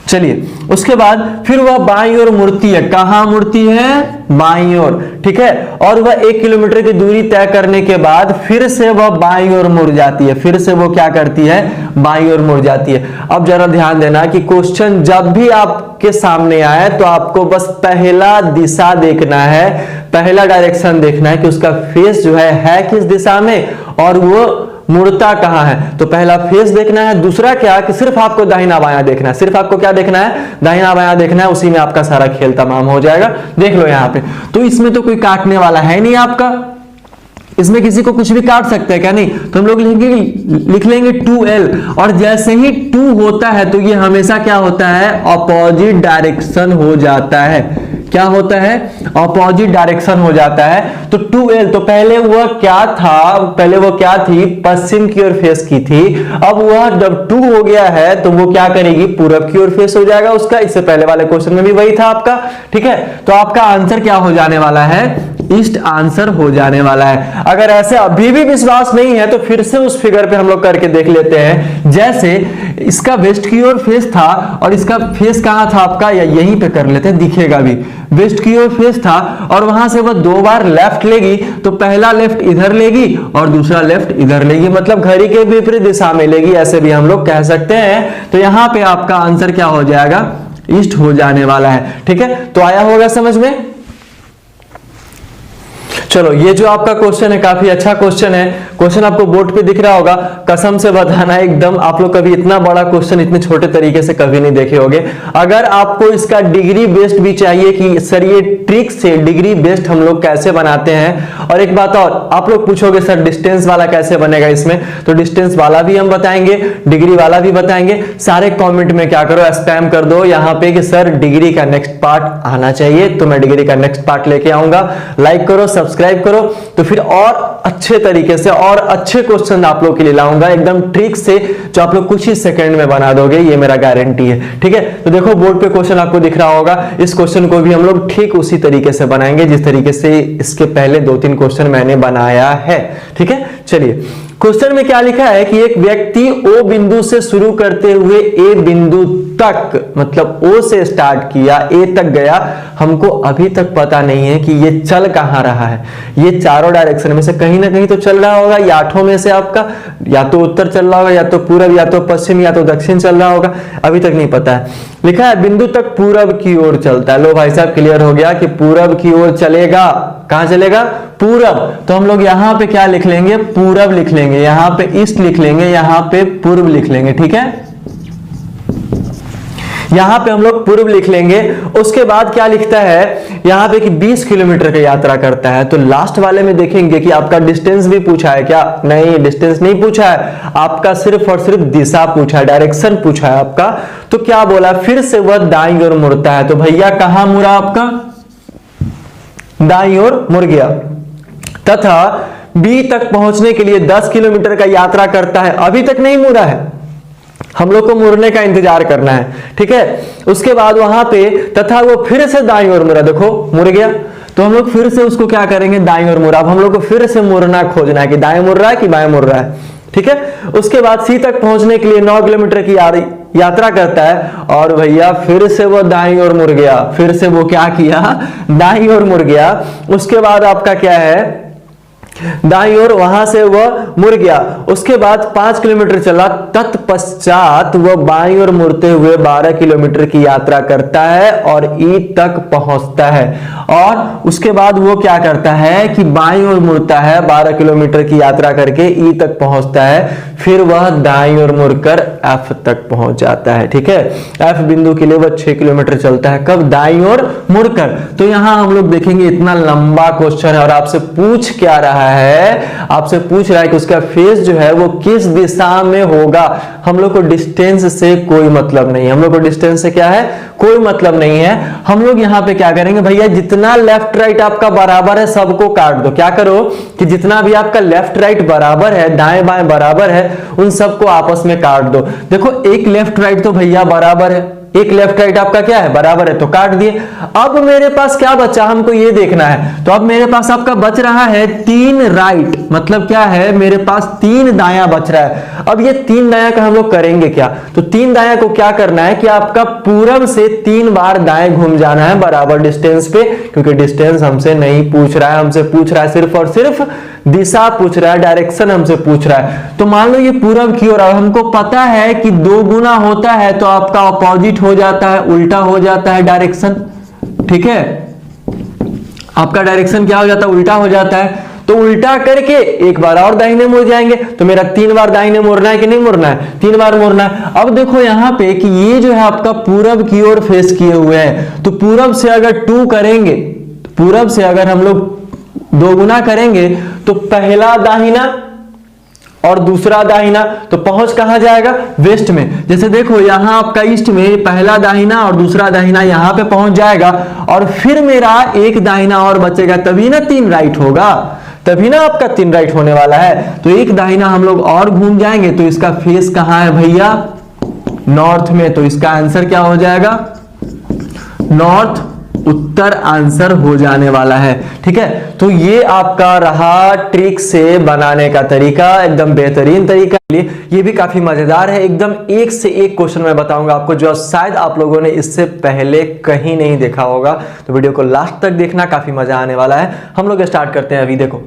चलिए उसके बाद फिर वह बाईं ओर मुड़ती है। कहां मुड़ती है, बाईं ओर। ठीक है, और वह 1 किलोमीटर की दूरी तय करने के बाद फिर से वह बाईं ओर मुड़ जाती है। फिर से वो क्या करती है, बाईं ओर मुड़ जाती है। अब जरा ध्यान देना कि क्वेश्चन जब भी आपके सामने आए तो आपको बस पहला दिशा देखना है, पहला डायरेक्शन देखना है कि उसका फेस जो है किस दिशा में और वो मुड़ता कहां है। तो पहला फेस देखना है। दूसरा क्या कि सिर्फ आपको दाहिना बायां देखना है, सिर्फ आपको क्या देखना है, दाहिना बायां देखना है। उसी में आपका सारा खेल तमाम हो जाएगा। देख लो यहां पे, तो इसमें तो कोई काटने वाला है नहीं आपका, इसमें किसी को कुछ भी काट सकते हैं क्या, नहीं। तो हम लोग लिख लेंगे 2L, और जैसे ही 2 होता है तो ये हमेशा क्या होता है, अपोजिट डायरेक्शन हो जाता है। क्या होता है, अपोजिट डायरेक्शन हो जाता है। तो 2L, तो पहले वह क्या था, पहले वो क्या थी, पश्चिम की ओर फेस की थी। अब वह जब 2 हो गया है तो वो क्या करेगी, पूरब की ओर फेस हो जाएगा उसका। इससे पहले वाले क्वेश्चन में भी वही था आपका। ठीक है, तो आपका आंसर क्या हो जाने वाला है, ईस्ट आंसर हो जाने वाला है। अगर ऐसे अभी भी विश्वास नहीं है तो फिर से उस फिगर पे हम लोग करके देख लेते हैं। जैसे इसका वेस्ट की ओर फेस था और इसका फेस कहां था आपका, या यहीं पे कर लेते हैं, दिखेगा भी। वेस्ट की ओर फेस था और वहां से वो 2 बार लेफ्ट लेगी, तो पहला लेफ्ट इधर लेगी और दूसरा लेफ्ट इधर लेगी, मतलब घड़ी के विपरीत दिशा में लेगी, ऐसे भी हम लोग कह सकते हैं। तो यहां पे आपका आंसर क्या हो जाएगा, ईस्ट हो जाने वाला है। ठीक है, तो आया होगा समझ में। चलो ये जो आपका क्वेश्चन है काफी अच्छा क्वेश्चन है। क्वेश्चन आपको बोर्ड पे दिख रहा होगा। कसम से बताना एकदम आप लोग कभी इतना बड़ा क्वेश्चन इतने छोटे तरीके से कभी नहीं देखे होंगे। अगर आपको इसका डिग्री बेस्ड भी चाहिए कि सर ये ट्रिक से डिग्री बेस्ड हम लोग कैसे बनाते हैं, और एक बात और, आप लोग पूछोगे सर डिस्टेंस वाला कैसे बनेगा इसमें, तो डिस्टेंस वाला भी हम बताएंगे, डिग्री वाला भी बताएंगे। सारे कॉमेंट में क्या करो, स्पैम कर दो यहाँ पे कि सर डिग्री का नेक्स्ट पार्ट आना चाहिए, तो मैं डिग्री का नेक्स्ट पार्ट लेके आऊंगा। लाइक करो, सब्सक्राइब करो, तो फिर और अच्छे तरीके से और अच्छे क्वेश्चन आप लोग के लिए लाऊंगा एकदम ट्रिक से, जो आप लोग कुछ ही सेकंड में बना दोगे, ये मेरा गारंटी है। ठीक है, तो देखो बोर्ड पे क्वेश्चन आपको दिख रहा होगा। इस क्वेश्चन को भी हम लोग ठीक उसी तरीके से बनाएंगे जिस तरीके से इसके पहले 2-3 क्वेश्चन मैंने बनाया है। ठीक है, चलिए क्वेश्चन में क्या लिखा है कि एक व्यक्ति ओ बिंदु से शुरू करते हुए ए बिंदु तक, मतलब ओ से स्टार्ट किया, ए तक गया। हमको अभी तक पता नहीं है कि ये चल कहां रहा है। ये चारों डायरेक्शन में से कहीं ना कहीं तो चल रहा होगा, या 8 में से आपका या तो उत्तर चल रहा होगा, या तो पूरब, या तो पश्चिम, या तो दक्षिण चल रहा होगा। अभी तक नहीं पता है। लिखा है बिंदु तक पूरब की ओर चलता है। लो भाई साहब क्लियर हो गया कि पूरब की ओर चलेगा। कहां चलेगा, पूरब। तो हम लोग यहां पे क्या लिख लेंगे, पूरब लिख लेंगे, यहां पे ईस्ट लिख लेंगे, यहां पे पूर्व लिख लेंगे। ठीक है, यहाँ पे हम लोग पूर्व लिख लेंगे। उसके बाद क्या लिखता है यहाँ पे कि 20 किलोमीटर की यात्रा करता है। तो लास्ट वाले में देखेंगे कि आपका डिस्टेंस भी पूछा है क्या? नहीं, डिस्टेंस नहीं पूछा है, आपका सिर्फ और सिर्फ दिशा पूछा है, डायरेक्शन पूछा है आपका। तो क्या बोला, फिर से वह दाईं ओर मुड़ता है। तो भैया कहां मुड़ा आपका? दाईं ओर मुड़ गया। तथा बी तक पहुंचने के लिए 10 किलोमीटर का यात्रा करता है। अभी तक नहीं मुड़ा है, हम लोग को मुड़ने का इंतजार करना है, ठीक है। उसके बाद वहां पे तथा वो फिर से दाईं ओर मुड़ा, देखो मुड़ गया। तो हम लोग फिर से उसको क्या करेंगे, दाईं ओर मुड़ा। अब हम लोग को फिर से मुड़ना खोजना है कि दाएं मुड़ रहा है कि बाएं मुड़ रहा है, ठीक है। उसके बाद सी तक पहुंचने के लिए 9 किलोमीटर की यात्रा करता है और भैया फिर से वो दाईं ओर मुड़ गया। फिर से वो क्या किया, दाईं ओर मुड़ गया। उसके बाद आपका क्या है, दाईं ओर, वहां से वह मुड़ गया। उसके बाद 5 किलोमीटर चला, तत्पश्चात वह बाईं ओर मुड़ते हुए 12 किलोमीटर की यात्रा करता है और ई तक पहुंचता है। और उसके बाद वो क्या करता है कि बाईं ओर मुड़ता है, 12 किलोमीटर की यात्रा करके ई तक पहुंचता है। फिर वह दाईं ओर मुड़कर एफ तक पहुंच जाता है, ठीक है। एफ बिंदु के लिए वह 6 किलोमीटर चलता है, कब? दाईं ओर मुड़कर। तो यहां हम लोग देखेंगे इतना लंबा क्वेश्चन है और आपसे पूछ क्या रहा है, आपसे पूछ रहा है कि उसका फेस जो है वो किस दिशा में होगा। हम लोग को डिस्टेंस से कोई मतलब नहीं है, हम लोग को डिस्टेंस से क्या है, कोई मतलब नहीं है। हम लोग यहाँ पे क्या करेंगे भैया, जितना लेफ्ट राइट आपका बराबर है सबको काट दो। क्या करो कि जितना भी आपका लेफ्ट राइट बराबर है, दाएं बाएं बराबर है, उन सबको आपस में काट दो। देखो एक लेफ्ट राइट तो भैया बराबर है, एक लेफ्ट राइट आपका क्या है, बराबर है, तो काट दिए। अब मेरे पास क्या बचा, हमको ये देखना है। तो अब मेरे पास आपका बच रहा है 3 राइट, मतलब क्या है, मेरे पास 3 दाया बच रहा है। अब ये 3 दाया का हम लोग करेंगे क्या, तो 3 दाया को क्या करना है कि आपका पूरब से 3 बार दाएं घूम जाना है बराबर डिस्टेंस पे, क्योंकि डिस्टेंस हमसे नहीं पूछ रहा है, हमसे पूछ रहा है सिर्फ और सिर्फ दिशा पूछ रहा है, डायरेक्शन हमसे पूछ रहा है। तो मान लो ये पूरब की ओर, हमको पता है कि 2 गुना होता है तो आपका अपोजिट हो जाता है, उल्टा हो जाता है डायरेक्शन, ठीक है। आपका डायरेक्शन क्या हो जाता है, उल्टा हो जाता है। तो उल्टा करके एक बार और दाहिने मुड़ जाएंगे। तो मेरा 3 बार दाहिने मुड़ना है कि नहीं मुड़ना है, 3 बार मुड़ना है। अब देखो यहां पे कि ये जो है आपका पूरब की ओर फेस किए हुए हैं, तो पूरब से अगर 2 करेंगे, पूरब से अगर हम लोग 2 गुना करेंगे तो पहला दाहिना और दूसरा दाहिना, तो पहुंच कहां जाएगा, वेस्ट में। जैसे देखो यहां आपका ईस्ट में पहला दाहिना और दूसरा दाहिना यहां पे पहुंच जाएगा और फिर मेरा एक दाहिना और बचेगा, तभी ना 3 राइट होगा, तभी ना आपका 3 राइट होने वाला है। तो एक दाहिना हम लोग और घूम जाएंगे तो इसका फेस कहां है भैया, नॉर्थ में। तो इसका आंसर क्या हो जाएगा, नॉर्थ, उत्तर आंसर हो जाने वाला है, ठीक है। तो ये आपका रहा ट्रिक से बनाने का तरीका, एकदम बेहतरीन तरीका। ये भी काफी मजेदार है, एकदम एक से एक क्वेश्चन मैं बताऊंगा आपको जो शायद आप लोगों ने इससे पहले कहीं नहीं देखा होगा। तो वीडियो को लास्ट तक देखना, काफी मजा आने वाला है। हम लोग स्टार्ट करते हैं अभी। देखो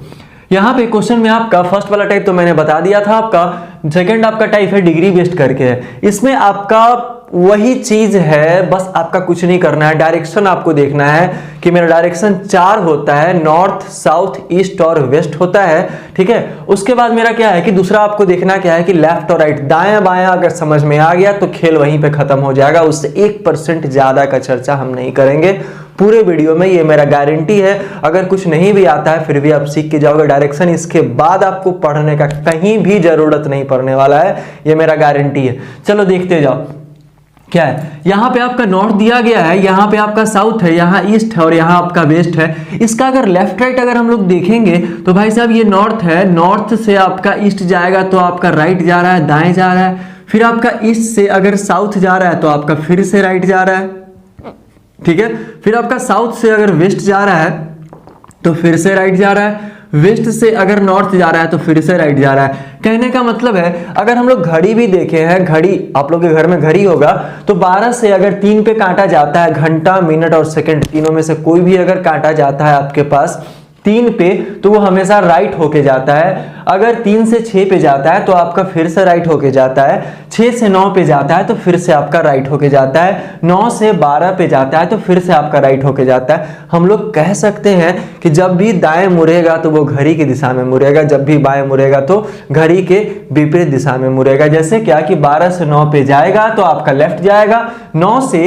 यहाँ पे क्वेश्चन में आपका फर्स्ट वाला टाइप तो मैंने बता दिया था, आपका सेकंड आपका टाइप है डिग्री बेस्ड करके है। इसमें आपका वही चीज है, बस आपका कुछ नहीं करना है, डायरेक्शन आपको देखना है कि मेरा डायरेक्शन 4 होता है, नॉर्थ, साउथ, ईस्ट और वेस्ट होता है, ठीक है। उसके बाद मेरा क्या है कि दूसरा आपको देखना क्या है कि लेफ्ट और राइट, दायां बायां अगर समझ में आ गया तो खेल वहीं पे खत्म हो जाएगा। उससे 1% ज्यादा का चर्चा हम नहीं करेंगे पूरे वीडियो में, ये मेरा गारंटी है। अगर कुछ नहीं भी आता है फिर भी आप सीख के जाओगे डायरेक्शन, इसके बाद आपको पढ़ने का कहीं भी जरूरत नहीं पड़ने वाला है, ये मेरा गारंटी है। चलो देखते जाओ क्या है। यहाँ पे आपका नॉर्थ दिया गया है, यहाँ पे आपका साउथ है, यहाँ ईस्ट है और यहाँ आपका वेस्ट है। इसका अगर लेफ्ट राइट अगर हम लोग देखेंगे तो भाई साहब ये नॉर्थ है, नॉर्थ से आपका ईस्ट जाएगा तो आपका राइट जा रहा है, दाएं जा रहा है। फिर आपका ईस्ट से अगर साउथ जा रहा है तो आपका फिर से राइट जा रहा है, ठीक है। फिर आपका साउथ से अगर वेस्ट जा रहा है तो फिर से राइट जा रहा है, वेस्ट से अगर नॉर्थ जा रहा है तो फिर से राइट जा रहा है। कहने का मतलब है अगर हम लोग घड़ी भी देखे हैं, घड़ी आप लोग के घर में घड़ी होगा, तो 12 से अगर 3 पे काटा जाता है, घंटा, मिनट और सेकंड, तीनों में से कोई भी अगर काटा जाता है आपके पास, 3 पे तो वो हमेशा राइट होके जाता है। अगर 3 से 6 पे जाता है तो आपका फिर से राइट होके जाता है। 6 से 9 पे जाता है तो फिर से आपका राइट होके जाता है। 9 से 12 पे जाता है तो फिर से आपका राइट होके जाता है। हम लोग कह सकते हैं कि जब भी दाएं मुड़ेगा तो वो घड़ी की दिशा में मुड़ेगा, जब भी बाएं मुड़ेगा तो घड़ी के विपरीत दिशा में मुड़ेगा। जैसे क्या कि 12 से 9 पे जाएगा तो आपका लेफ्ट जाएगा, 9 से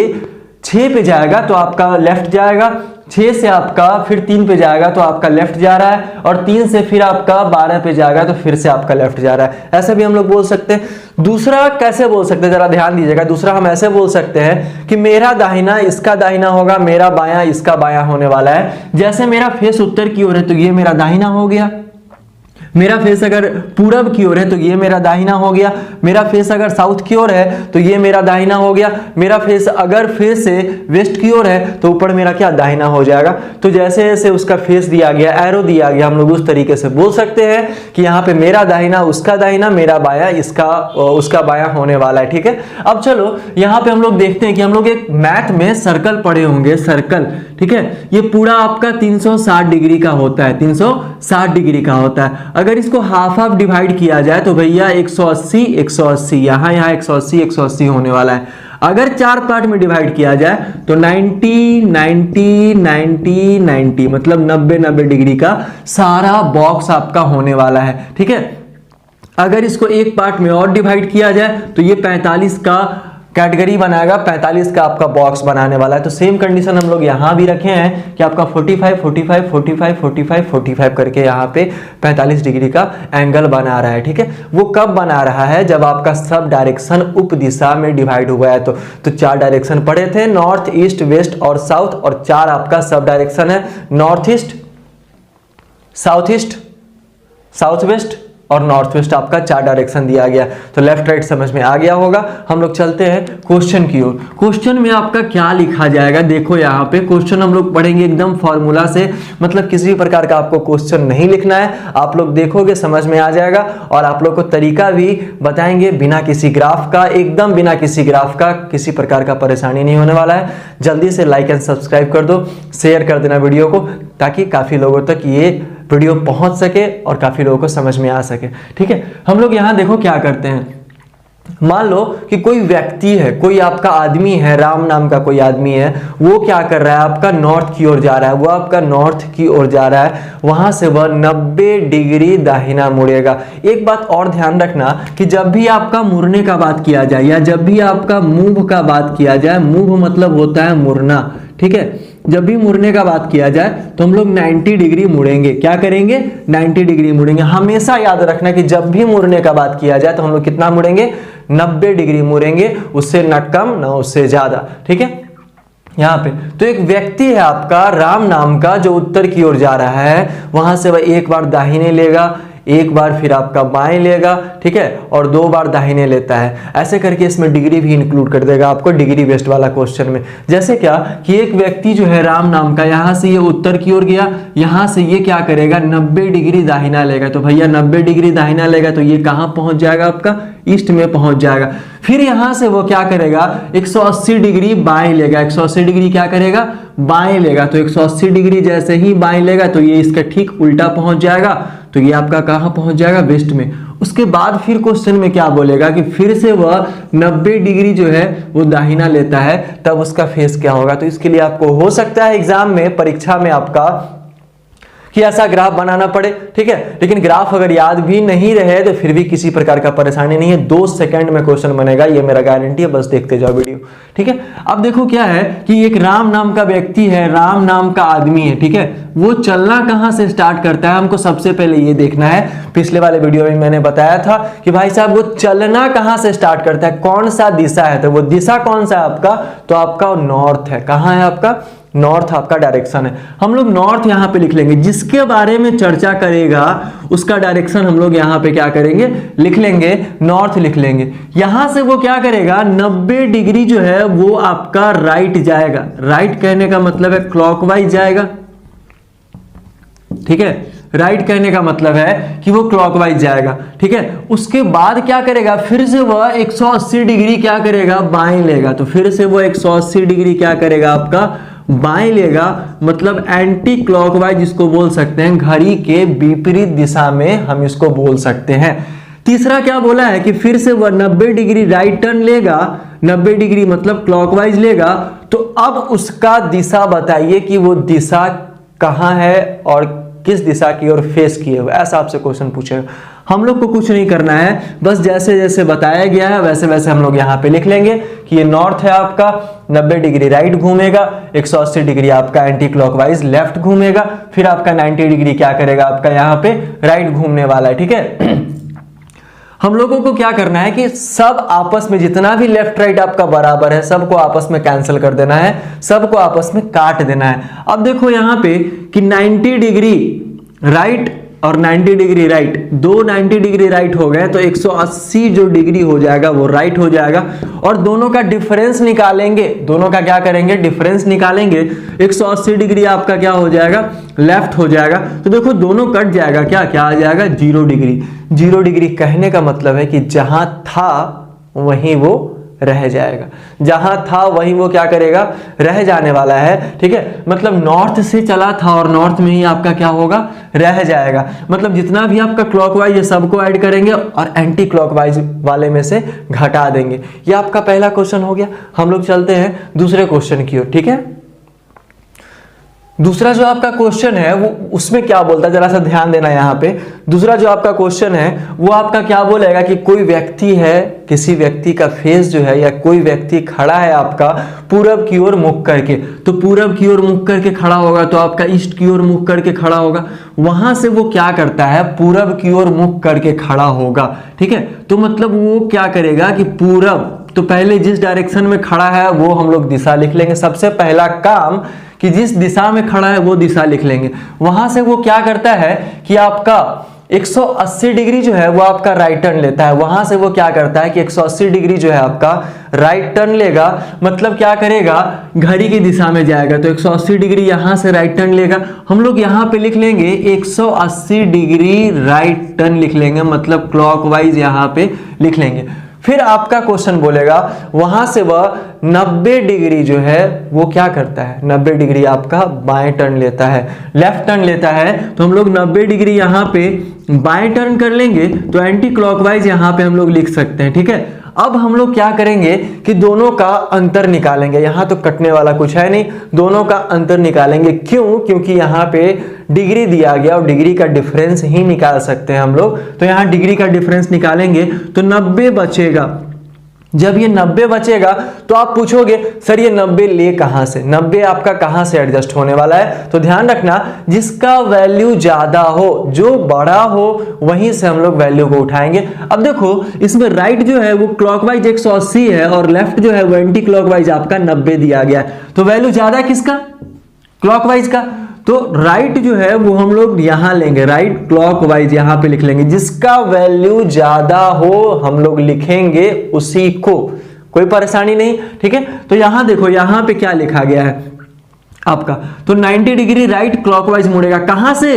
6 पे जाएगा तो आपका लेफ्ट जाएगा, 6 से आपका फिर 3 पे जाएगा तो आपका लेफ्ट जा रहा है, और 3 से फिर आपका 12 पे जाएगा तो फिर से आपका लेफ्ट जा रहा है। ऐसे भी हम लोग बोल सकते हैं। दूसरा कैसे बोल सकते हैं, जरा ध्यान दीजिएगा। दूसरा हम ऐसे बोल सकते हैं कि मेरा दाहिना इसका दाहिना होगा, मेरा बायां इसका बायां होने वाला है। जैसे मेरा फेस उत्तर की ओर है तो ये मेरा दाहिना हो गया, मेरा फेस अगर पूरब की ओर है तो ये मेरा दाहिना हो गया, मेरा फेस अगर साउथ की ओर है तो ये मेरा दाहिना हो गया, मेरा फेस अगर फिर से वेस्ट की ओर है तो ऊपर मेरा क्या दाहिना हो जाएगा। तो जैसे जैसे उसका फेस दिया गया, एरो दिया गया, हम लोग उस तरीके से बोल सकते हैं कि यहाँ पे मेरा दाहिना उसका दाहिना, मेरा बायां इसका उसका बायां होने वाला है। ठीक है, अब चलो यहाँ पे हम लोग देखते हैं कि हम लोग एक मैथ में सर्कल पढ़े होंगे, सर्कल। ठीक है, ये पूरा आपका 360 डिग्री का होता है, 360 डिग्री का होता है। अगर इसको हाफ हाफ डिवाइड किया जाए तो भैया 180 180, यहाँ 180 180 होने वाला है। अगर 4 पार्ट में डिवाइड किया जाए तो 90 90 90 90, मतलब 90 90 डिग्री का सारा बॉक्स आपका होने वाला है। ठीक है, अगर इसको एक पार्ट में और डिवाइड किया जाए तो ये 45 का कैटेगरी बनाएगा, 45 का आपका बॉक्स बनाने वाला है। तो सेम कंडीशन हम लोग यहाँ भी रखे हैं कि आपका 45 45 45 45 45 करके यहाँ पे 45 डिग्री का एंगल बना रहा है। ठीक है, वो कब बना रहा है, जब आपका सब डायरेक्शन उप दिशा में डिवाइड हुआ है। तो 4 डायरेक्शन पड़े थे, नॉर्थ ईस्ट वेस्ट और साउथ, और 4 आपका सब डायरेक्शन है, north east, south east, south west और नॉर्थ वेस्ट। आपका 4 डायरेक्शन दिया गया। तो लेफ्ट राइट समझ में आ गया होगा। हम लोग चलते हैं क्वेश्चन की ओर। क्वेश्चन में आपका क्या लिखा जाएगा, देखो यहाँ पे क्वेश्चन हम लोग पढ़ेंगे एकदम फॉर्मूला से, मतलब किसी भी प्रकार का आपको क्वेश्चन नहीं लिखना है। आप लोग देखोगे समझ में आ जाएगा, और आप लोग को तरीका भी बताएंगे बिना किसी ग्राफ का, एकदम बिना किसी ग्राफ का, किसी प्रकार का परेशानी नहीं होने वाला है। जल्दी से लाइक एंड सब्सक्राइब कर दो, शेयर कर देना वीडियो को, ताकि काफी लोगों तक ये वीडियो पहुंच सके और काफी लोगों को समझ में आ सके। ठीक है, हम लोग यहां देखो क्या करते हैं। मान लो कि कोई व्यक्ति है, कोई आपका आदमी है, राम नाम का कोई आदमी है, वो क्या कर रहा है, आपका नॉर्थ की ओर जा रहा है, वो आपका नॉर्थ की ओर जा रहा है, वहां से वह 90 डिग्री दाहिना मुड़ेगा। एक बात और ध्यान रखना कि जब भी आपका मुड़ने का बात किया जाए या जब भी आपका मूव का बात किया जाए, मूव मतलब होता है मुड़ना। ठीक है, जब भी मुड़ने का बात किया जाए तो हम लोग 90 डिग्री मुड़ेंगे। क्या करेंगे, 90 डिग्री मुड़ेंगे। हमेशा याद रखना कि जब भी मुड़ने का बात किया जाए तो हम लोग कितना मुड़ेंगे, 90 डिग्री मुड़ेंगे, उससे न कम न उससे ज्यादा। ठीक है, यहाँ पे तो एक व्यक्ति है आपका राम नाम का, जो उत्तर की ओर जा रहा है, वहां से वह एक बार दाहिने लेगा, एक बार फिर आपका बाएं लेगा। ठीक है, और 2 बार दाहिने लेता है। ऐसे करके इसमें डिग्री भी इंक्लूड कर देगा आपको डिग्री वेस्ट वाला क्वेश्चन में। जैसे क्या कि एक व्यक्ति जो है राम नाम का, यहां से ये उत्तर की ओर गया, यहां से ये क्या करेगा, 90 डिग्री दाहिना लेगा। तो भैया 90 डिग्री दाहिना लेगा तो ये कहां पहुंच जाएगा, आपका ईस्ट में पहुंच जाएगा। फिर यहां से वो क्या करेगा, 180 डिग्री बाएं लेगा। 180 डिग्री क्या करेगा, बाएं लेगा। तो 180 डिग्री जैसे ही बाएं लेगा तो ये इसका ठीक उल्टा पहुंच जाएगा। तो ये आपका कहां पहुंच जाएगा, वेस्ट में। उसके बाद फिर क्वेश्चन में क्या बोलेगा कि फिर से वह 90 डिग्री जो है वो दाहिना लेता है, तब उसका फेस क्या होगा। तो इसके लिए आपको हो सकता है एग्जाम में, परीक्षा में आपका कि ऐसा ग्राफ बनाना पड़े। ठीक है, लेकिन ग्राफ अगर याद भी नहीं रहे तो फिर भी किसी प्रकार का परेशानी नहीं है, 2 सेकंड में क्वेश्चन बनेगा, ये मेरा गारंटी है। बस देखते जाओ वीडियो। ठीक है, अब देखो क्या है कि एक राम नाम का व्यक्ति है, राम नाम का आदमी है। ठीक है, वो चलना कहां से स्टार्ट करता है, हमको सबसे पहले ये देखना है। पिछले वाले वीडियो में मैंने बताया था कि भाई साहब वो चलना कहां से स्टार्ट करता है, कौन सा दिशा है। तो वो दिशा कौन सा है आपका, तो आपका नॉर्थ है। कहां है आपका, नॉर्थ आपका डायरेक्शन है। हम लोग नॉर्थ यहां पे लिख लेंगे, जिसके बारे में चर्चा करेगा उसका डायरेक्शन हम लोग यहां पे क्या करेंगे, लिख लेंगे, नॉर्थ लिख लेंगे। यहां से वो क्या करेगा, 90 डिग्री जो है वो आपका राइट जाएगा। राइट कहने का मतलब है क्लॉकवाइज जाएगा। ठीक है, राइट कहने का मतलब है कि वो क्लॉकवाइज जाएगा। ठीक है, उसके बाद क्या करेगा, फिर से वह 180 डिग्री क्या करेगा, बाएं लेगा। तो फिर से वो 180 डिग्री क्या करेगा, आपका बाएं लेगा मतलब एंटी क्लॉकवाइज इसको बोल सकते हैं, घड़ी के विपरीत दिशा में हम इसको बोल सकते हैं। तीसरा क्या बोला है कि फिर से वह 90 डिग्री राइट टर्न लेगा, 90 डिग्री मतलब क्लॉकवाइज लेगा, तो अब उसका दिशा बताइए कि वो दिशा कहाँ है और किस दिशा की ओर फेस किए हुए, ऐसा आपसे क्वेश्चन पूछेगा। हम लोग को कुछ नहीं करना है, बस जैसे जैसे बताया गया है वैसे वैसे हम लोग यहाँ पे लिख लेंगे कि ये नॉर्थ है आपका, 90 डिग्री राइट घूमेगा, 180 डिग्री आपका एंटी क्लॉकवाइज लेफ्ट घूमेगा, फिर आपका 90 डिग्री क्या करेगा आपका यहाँ पे राइट घूमने वाला है, ठीक है। हम लोगों को क्या करना है कि सब आपस में जितना भी लेफ्ट राइट आपका बराबर है सबको आपस में कैंसिल कर देना है, सबको आपस में काट देना है। अब देखो यहाँ पे कि 90 डिग्री राइट और 90 डिग्री राइट, दो 90 डिग्री राइट हो गए तो 180 जो डिग्री हो जाएगा वो राइट हो जाएगा, और दोनों का डिफरेंस निकालेंगे, दोनों का क्या करेंगे डिफरेंस निकालेंगे, 180 डिग्री आपका क्या हो जाएगा लेफ्ट हो जाएगा, तो देखो दोनों कट जाएगा, क्या क्या आ जाएगा 0 डिग्री। 0 डिग्री कहने का मतलब है कि जहां था वहीं वो रह जाएगा, जहां था वहीं वो क्या करेगा रह जाने वाला है, ठीक है। मतलब नॉर्थ से चला था और नॉर्थ में ही आपका क्या होगा रह जाएगा, मतलब जितना भी आपका क्लॉकवाइज है सबको ऐड करेंगे और एंटी क्लॉकवाइज वाले में से घटा देंगे। ये आपका पहला क्वेश्चन हो गया। हम लोग चलते हैं दूसरे क्वेश्चन की ओर, ठीक है। दूसरा जो आपका क्वेश्चन है वो उसमें क्या बोलता है, जरा सा ध्यान देना यहाँ पे। दूसरा जो आपका क्वेश्चन है वो आपका क्या बोलेगा कि कोई व्यक्ति है, किसी व्यक्ति का फेस जो है या कोई व्यक्ति खड़ा है आपका पूरब की ओर मुख करके, तो पूरब की ओर मुख करके खड़ा होगा तो आपका ईस्ट की ओर मुख करके खड़ा होगा, वहां से वो क्या करता है पूरब की ओर मुख करके खड़ा होगा, ठीक है। तो मतलब वो क्या करेगा कि पूरब, तो पहले जिस डायरेक्शन में खड़ा है वो हम लोग दिशा लिख लेंगे, सबसे पहला काम कि जिस दिशा में खड़ा है वो दिशा लिख लेंगे। वहां से वो क्या करता है कि आपका 180 डिग्री जो है वो आपका राइट टर्न लेता है, वहां से वो क्या करता है कि 180 डिग्री जो है आपका राइट टर्न लेगा, मतलब क्या करेगा घड़ी की दिशा में जाएगा, तो 180 डिग्री यहां से राइट टर्न लेगा। हम लोग यहां पे लिख लेंगे 180 डिग्री राइट टर्न लिख लेंगे, मतलब क्लॉकवाइज यहां पे लिख लेंगे। फिर आपका क्वेश्चन बोलेगा वहां से वह 90 डिग्री जो है वो क्या करता है, 90 डिग्री आपका बाएं टर्न लेता है, लेफ्ट टर्न लेता है, तो हम लोग 90 डिग्री यहां पे बाएं टर्न कर लेंगे, तो एंटी क्लॉकवाइज यहां पे हम लोग लिख सकते हैं, ठीक है। अब हम लोग क्या करेंगे कि दोनों का अंतर निकालेंगे, यहां तो कटने वाला कुछ है नहीं, दोनों का अंतर निकालेंगे। क्यों? क्योंकि यहां पे डिग्री दिया गया और डिग्री का डिफरेंस ही निकाल सकते हैं हम लोग, तो यहां डिग्री का डिफरेंस निकालेंगे तो 90 बचेगा। जब ये 90 बचेगा तो आप पूछोगे सर ये 90 ले कहां से, 90 आपका कहां से एडजस्ट होने वाला है, तो ध्यान रखना जिसका वैल्यू ज्यादा हो, जो बड़ा हो वहीं से हम लोग वैल्यू को उठाएंगे। अब देखो इसमें राइट जो है वो क्लॉकवाइज 180 है और लेफ्ट जो है वो एंटी क्लॉकवाइज आपका 90 दिया गया है, तो वैल्यू ज्यादा किसका क्लॉकवाइज का, तो राइट जो है वो हम लोग यहां लेंगे, राइट क्लॉकवाइज यहां पे लिख लेंगे, जिसका वैल्यू ज्यादा हो हम लोग लिखेंगे उसी को, कोई परेशानी नहीं, ठीक है। तो यहां देखो यहां पे क्या लिखा गया है आपका, तो 90 डिग्री राइट क्लॉकवाइज मुड़ेगा, कहां से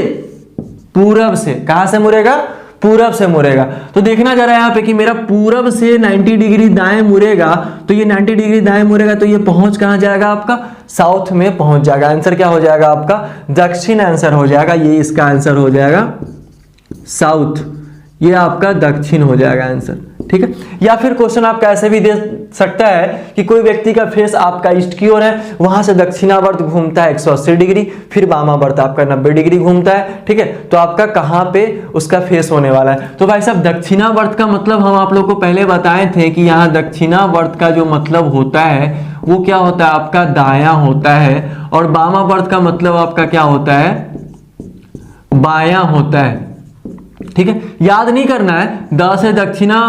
पूरब से, कहां से मुड़ेगा पूरब से मुड़ेगा। तो देखना जरा यहाँ पे कि मेरा पूरब से 90 डिग्री दाएं मुड़ेगा, तो ये 90 डिग्री दाएं मुड़ेगा तो ये पहुंच कहां जाएगा आपका साउथ में पहुंच जाएगा। आंसर क्या हो जाएगा आपका दक्षिण आंसर हो जाएगा, ये इसका आंसर हो जाएगा साउथ, ये आपका दक्षिण हो जाएगा आंसर, ठीक है। या फिर क्वेश्चन आपका ऐसे भी दे सकता है कि कोई व्यक्ति का फेस आपका ईस्ट की ओर है, वहां से दक्षिणावर्त घूमता है 180 डिग्री, फिर वामावर्त आपका 90 डिग्री घूमता है, ठीक है। तो आपका कहां पे उसका फेस होने वाला है, तो भाई साहब दक्षिणावर्त का मतलब हम आप लोग को पहले बताए थे कि यहाँ दक्षिणावर्त का जो मतलब होता है वो क्या होता है आपका दायां होता है, और वामावर्त का मतलब आपका क्या होता है बायां होता है, ठीक है। याद नहीं करना है, द से दक्षिणा,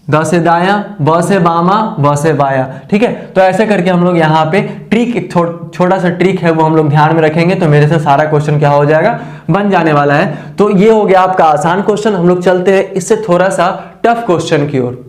द से दाया, ब से बामा, ब से बाया, ठीक है। तो ऐसे करके हम लोग यहाँ पे ट्रिक, एक छोटा सा ट्रिक है वो हम लोग ध्यान में रखेंगे, तो मेरे से सारा क्वेश्चन क्या हो जाएगा बन जाने वाला है। तो ये हो गया आपका आसान क्वेश्चन। हम लोग चलते हैं इससे थोड़ा सा टफ क्वेश्चन की ओर।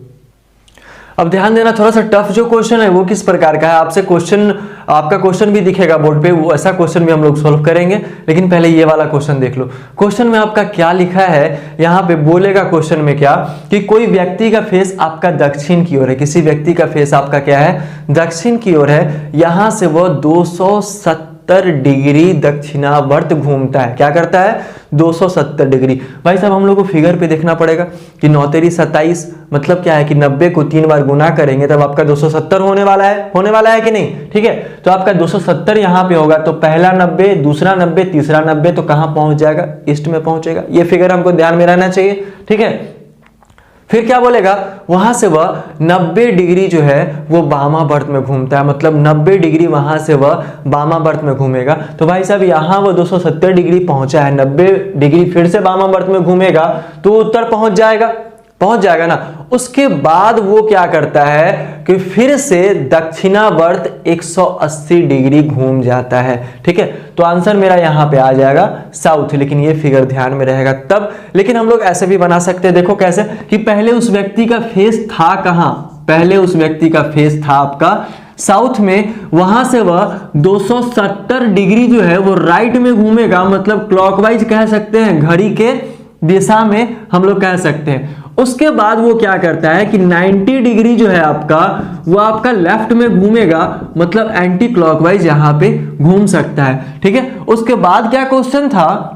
अब ध्यान देना, थोड़ा सा टफ जो क्वेश्चन है वो किस प्रकार का है, आपसे क्वेश्चन आपका क्वेश्चन भी दिखेगा बोर्ड पे, वो ऐसा क्वेश्चन भी हम लोग सॉल्व करेंगे। लेकिन पहले ये वाला क्वेश्चन देख लो। क्वेश्चन में आपका क्या लिखा है, यहाँ पे बोलेगा क्वेश्चन में क्या कि कोई व्यक्ति का फेस आपका दक्षिण की ओर है, किसी व्यक्ति का फेस आपका क्या है, दक्षिण की ओर है। यहां से वह 270 डिग्री दक्षिणावर्त घूमता है। क्या करता है, 270 डिग्री। भाई साहब हम लोग को फिगर पे देखना पड़ेगा कि 9 तेरी 27 मतलब क्या है कि 90 को 3 बार गुना करेंगे तब आपका 270 होने वाला है कि नहीं। ठीक है, तो आपका 270 यहाँ पे होगा, तो पहला 90, दूसरा 90, तीसरा 90, तो कहां पहुंच जाएगा, ईस्ट में पहुंचेगा। ये फिगर हमको ध्यान में रहना चाहिए। ठीक है, फिर क्या बोलेगा, वहां से वह 90 डिग्री जो है वो वामावर्त में घूमता है, मतलब 90 डिग्री वहां से वह वामावर्त में घूमेगा। तो भाई साहब यहां वो 270 डिग्री पहुंचा है, 90 डिग्री फिर से वामावर्त में घूमेगा तो उत्तर पहुंच जाएगा ना। उसके बाद वो क्या करता है कि फिर से दक्षिणावर्त 180 डिग्री घूम जाता है। ठीक है, तो आंसर मेरा यहां पे आ जाएगा साउथ, लेकिन ये फिगर ध्यान में रहेगा तब। लेकिन हम लोग ऐसे भी बना सकते हैं, देखो कैसे कि पहले उस व्यक्ति का फेस था कहां, पहले उस व्यक्ति का फेस था आपका साउथ में, वहां से वह 270 डिग्री जो है वो राइट में घूमेगा, मतलब क्लॉकवाइज कह सकते हैं, घड़ी के दिशा में हम लोग कह सकते हैं। उसके बाद वो क्या करता है कि 90 डिग्री जो है आपका वो आपका लेफ्ट में घूमेगा, मतलब एंटी क्लॉकवाइज यहां पे घूम सकता है। ठीक है, उसके बाद क्या क्वेश्चन था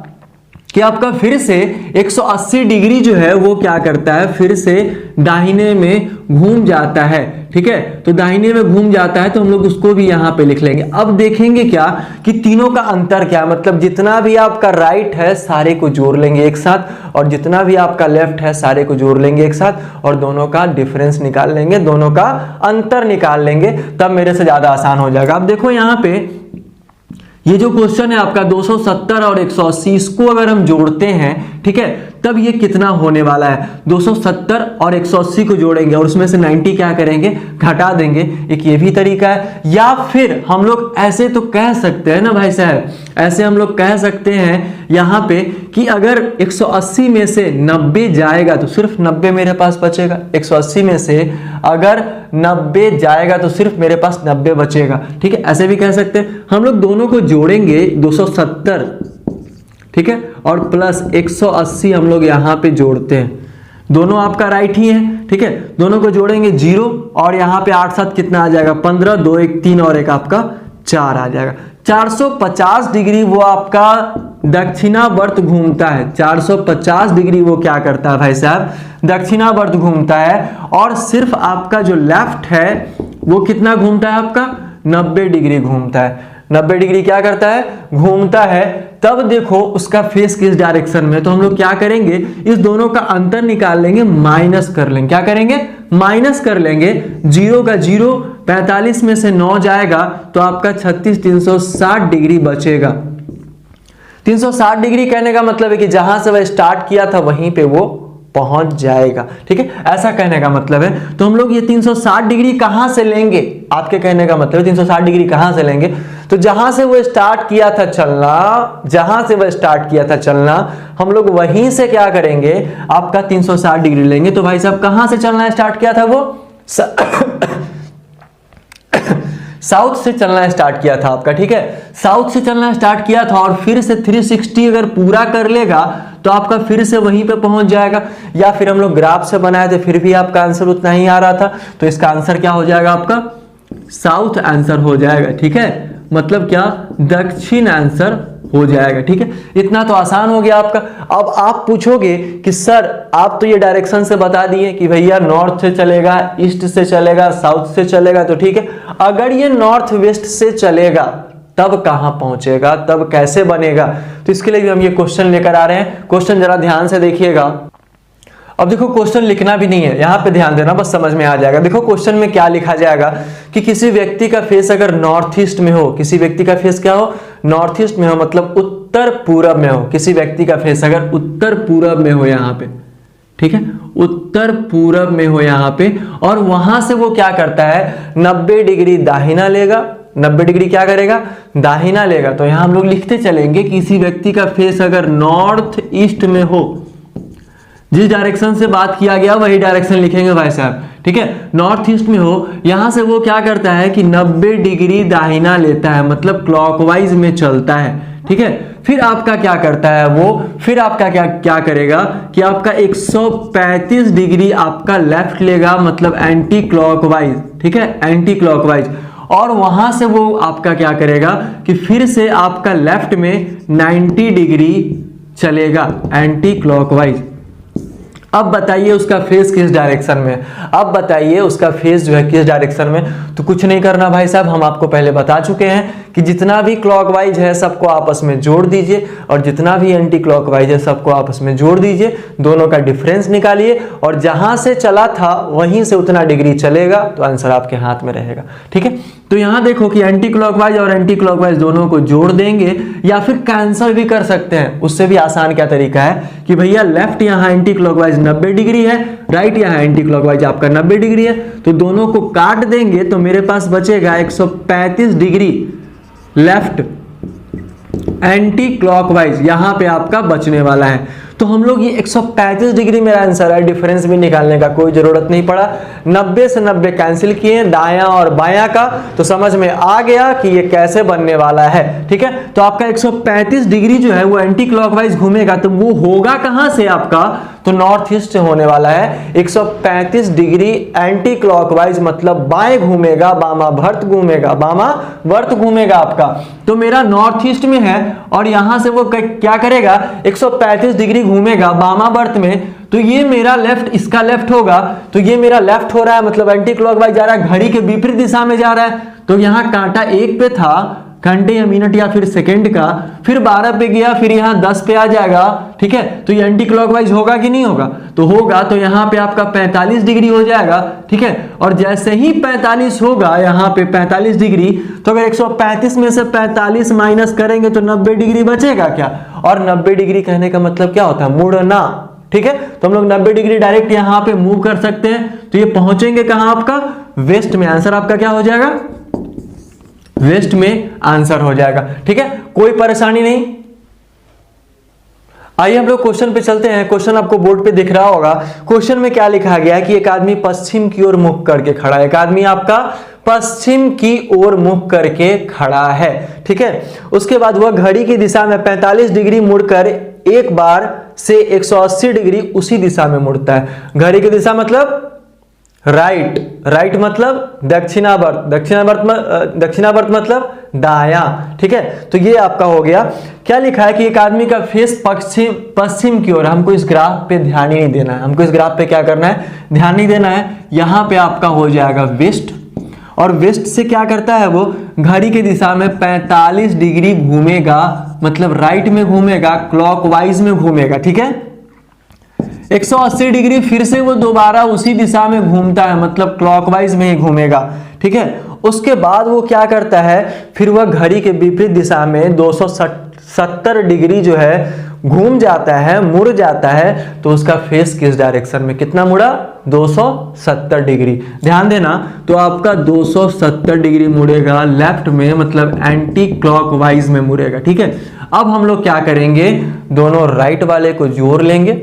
कि आपका फिर से 180 डिग्री जो है वो क्या करता है, फिर से दाहिने में घूम जाता है। ठीक है, तो दाहिने में घूम जाता है तो हम लोग उसको भी यहां पे लिख लेंगे। अब देखेंगे क्या कि तीनों का अंतर क्या, मतलब जितना भी आपका राइट है सारे को जोड़ लेंगे एक साथ, और जितना भी आपका लेफ्ट है सारे को जोड़ लेंगे एक साथ, और दोनों का डिफरेंस निकाल लेंगे, दोनों का अंतर निकाल लेंगे, तब मेरे से ज्यादा आसान हो जाएगा। अब देखो यहाँ पे ये जो क्वेश्चन है आपका 270 और 180, इसको अगर हम जोड़ते हैं, ठीक है, तब ये कितना होने वाला है, 270 और 180 को जोड़ेंगे और उसमें से 90 क्या करेंगे, घटा देंगे। एक ये भी तरीका है, या फिर हम लोग ऐसे तो कह सकते हैं ना भाई साहब, ऐसे हम लोग कह सकते हैं यहाँ पे कि अगर 180 में से 90 जाएगा तो सिर्फ 90 मेरे पास बचेगा, 180 में से अगर 90 जाएगा तो सिर्फ मेरे पास 90 बचेगा। ठीक है, ऐसे भी कह सकते हैं। हम लोग दोनों को जोड़ेंगे 270, ठीक है, और प्लस 180 हम लोग यहां पे जोड़ते हैं, दोनों आपका राइट ही है। ठीक है, दोनों को जोड़ेंगे 0 और यहां पे 8 7 कितना आ जाएगा, 15, 2 1 3 और एक आपका 4 आ जाएगा। 450 डिग्री वो आपका दक्षिणावर्त घूमता है, 450 डिग्री वो क्या करता है भाई साहब, दक्षिणावर्त घूमता है। और सिर्फ आपका जो लेफ्ट है वो कितना घूमता है, आपका 90 डिग्री घूमता है। 90 डिग्री क्या करता है, घूमता है। तब देखो उसका फेस किस डायरेक्शन में, तो हम लोग क्या करेंगे, इस दोनों का अंतर निकाल लेंगे, माइनस कर लेंगे। क्या करेंगे, माइनस कर लेंगे। 0 का 0, 45 में से 9 जाएगा तो आपका 36, 360 डिग्री बचेगा। 360 डिग्री कहने का मतलब है कि जहां से वह स्टार्ट किया था वहीं पे वो पहुंच जाएगा। ठीक है, ऐसा कहने का मतलब है। तो हम लोग ये 360 डिग्री कहां से लेंगे, आपके कहने का मतलब 360 डिग्री कहां से लेंगे, तो जहां से वो स्टार्ट किया था चलना, जहां से वो स्टार्ट किया था चलना, हम लोग वहीं से क्या करेंगे, आपका 360 डिग्री लेंगे। तो भाई साहब कहां से चलना स्टार्ट किया था वो साउथ से चलना स्टार्ट किया था आपका। ठीक है, साउथ से चलना स्टार्ट किया था और फिर से 360 अगर पूरा कर लेगा तो आपका फिर से वहीं पे पहुंच जाएगा। या फिर हम लोग ग्राफ से बनाए थे फिर भी आपका आंसर उतना ही आ रहा था, तो इसका आंसर क्या हो जाएगा, आपका साउथ आंसर हो जाएगा। ठीक है, मतलब क्या, दक्षिण आंसर हो जाएगा। ठीक है, इतना तो आसान हो गया आपका। अब आप पूछोगे कि सर आप तो ये डायरेक्शन से बता दिए कि भैया नॉर्थ से चलेगा, ईस्ट से चलेगा, साउथ से चलेगा, तो ठीक है, अगर ये नॉर्थ वेस्ट से चलेगा तब कहां पहुंचेगा, तब कैसे बनेगा, तो इसके लिए भी हम ये क्वेश्चन लेकर आ रहे हैं। क्वेश्चन जरा ध्यान से देखिएगा। अब देखो क्वेश्चन लिखना भी नहीं है, यहां पे ध्यान देना, बस समझ में आ जाएगा। देखो क्वेश्चन में क्या लिखा जाएगा कि किसी व्यक्ति का फेस अगर नॉर्थ ईस्ट में हो, किसी व्यक्ति का फेस क्या हो, नॉर्थ ईस्ट में हो, मतलब उत्तर पूरब में हो, किसी व्यक्ति का फेस अगर उत्तर पूरब में हो यहां पे, ठीक है, उत्तर पूरब में हो यहां पे, और वहां से वो क्या करता है, 90 डिग्री दाहिना लेगा, 90 डिग्री क्या करेगा, दाहिना लेगा। तो यहां हम लोग लिखते चलेंगे किसी व्यक्ति का फेस अगर नॉर्थ ईस्ट में हो, जिस डायरेक्शन से बात किया गया वही डायरेक्शन लिखेंगे भाई साहब। ठीक है, नॉर्थ ईस्ट में हो, यहां से वो क्या करता है कि 90 डिग्री दाहिना लेता है, मतलब क्लॉकवाइज में चलता है। ठीक है, फिर आपका क्या करता है वो, फिर आपका क्या करेगा कि आपका 135 डिग्री आपका लेफ्ट लेगा, मतलब एंटी क्लॉकवाइज। ठीक है, एंटी क्लॉकवाइज, और वहां से वो आपका क्या करेगा कि फिर से आपका लेफ्ट में 90 डिग्री चलेगा एंटी क्लॉकवाइज। अब बताइए उसका फेस किस डायरेक्शन में, अब बताइए उसका फेस जो है किस डायरेक्शन में। तो कुछ नहीं करना भाई साहब, हम आपको पहले बता चुके हैं कि जितना भी क्लॉकवाइज है सबको आपस में जोड़ दीजिए, और जितना भी एंटी क्लॉकवाइज है सबको आपस में जोड़ दीजिए, दोनों का डिफरेंस निकालिए, और जहां से चला था वहीं से उतना डिग्री चलेगा, तो आंसर आपके हाथ में रहेगा। ठीक है, तो यहां देखो कि एंटी क्लॉकवाइज और एंटी क्लॉकवाइज दोनों को जोड़ देंगे, या फिर कैंसिल भी कर सकते हैं। उससे भी आसान क्या तरीका है कि भैया लेफ्ट यहाँ एंटी क्लॉकवाइज 90 डिग्री है, राइट यहाँ एंटी क्लॉकवाइज आपका 90 डिग्री है, तो दोनों को काट देंगे तो मेरे पास बचेगा 135 डिग्री लेफ्ट एंटी क्लॉकवाइज, यहां पे आपका बचने वाला है। तो हम लोग ये 135 डिग्री मेरा आंसर है, डिफरेंस भी निकालने का कोई जरूरत नहीं पड़ा। 90 से 90 कैंसिल किए, दायां और बायां का, तो समझ में आ गया कि ये कैसे बनने वाला है। ठीक है, तो आपका 135 डिग्री जो है वो एंटी क्लॉकवाइज घूमेगा, तो वो होगा कहां से आपका, तो नॉर्थ ईस्ट से होने वाला है। 135 डिग्री एंटी क्लॉकवाइज मतलब बाएं घूमेगा, वामावर्त घूमेगा, वामावर्त घूमेगा आपका। तो मेरा नॉर्थ ईस्ट में है, और यहां से वो क्या करेगा 135 डिग्री घूमेगा वामावर्त में, तो ये मेरा लेफ्ट, इसका लेफ्ट होगा, तो ये मेरा लेफ्ट हो रहा है, मतलब एंटी क्लॉकवाइज जा रहा है, घड़ी के विपरीत दिशा में जा रहा है। तो यहां कांटा 1 पे था, घंटे या मिनट या फिर सेकंड का, फिर 12 पे गया, फिर यहाँ 10 पे आ जाएगा। ठीक है, तो ये एंटी क्लॉकवाइज होगा कि नहीं होगा, तो होगा, तो यहाँ पे आपका 45 डिग्री हो जाएगा। ठीक है, और जैसे ही 45 होगा यहाँ पे 45 डिग्री, तो अगर 135 में से 45 माइनस करेंगे तो 90 डिग्री बचेगा क्या, और 90 डिग्री कहने का मतलब क्या होता है, मुड़ना। ठीक है, तो हम लोग 90 डिग्री डायरेक्ट यहाँ पे मूव कर सकते हैं, तो ये पहुंचेंगे कहां आपका, वेस्ट में। आंसर आपका क्या हो जाएगा, वेस्ट में आंसर हो जाएगा। ठीक है, कोई परेशानी नहीं। आइए हम लोग क्वेश्चन पे चलते हैं। क्वेश्चन आपको बोर्ड पे दिख रहा होगा। क्वेश्चन में क्या लिखा गया है कि एक आदमी पश्चिम की ओर मुख करके खड़ा है, एक आदमी आपका पश्चिम की ओर मुख करके खड़ा है। ठीक है, उसके बाद वह घड़ी की दिशा में 45 डिग्री मुड़कर एक बार से 180 डिग्री उसी दिशा में मुड़ता है। घड़ी की दिशा मतलब राइट, राइट मतलब दक्षिणावर्त, दक्षिणावर्त मतलब दायां। ठीक है, तो ये आपका हो गया। क्या लिखा है कि एक आदमी का फेस पश्चिम की ओर। हमको इस ग्राफ पे ध्यान ही नहीं देना है, हमको इस ग्राफ पे क्या करना है, ध्यान नहीं देना है। यहां पे आपका हो जाएगा वेस्ट, और वेस्ट से क्या करता है वो, घड़ी की दिशा में 45 डिग्री घूमेगा, मतलब राइट में घूमेगा, क्लॉकवाइज में घूमेगा। ठीक है, 180 डिग्री फिर से वो दोबारा उसी दिशा में घूमता है, मतलब क्लॉकवाइज में ही घूमेगा। ठीक है, उसके बाद वो क्या करता है, फिर वह घड़ी के विपरीत दिशा में 270 डिग्री जो है घूम जाता है, मुड़ जाता है। तो उसका फेस किस डायरेक्शन में, कितना मुड़ा, 270 डिग्री। ध्यान देना, तो आपका 270 डिग्री मुड़ेगा लेफ्ट में, मतलब एंटी क्लॉकवाइज में मुड़ेगा। ठीक है, अब हम लोग क्या करेंगे, दोनों राइट वाले को जोड़ लेंगे।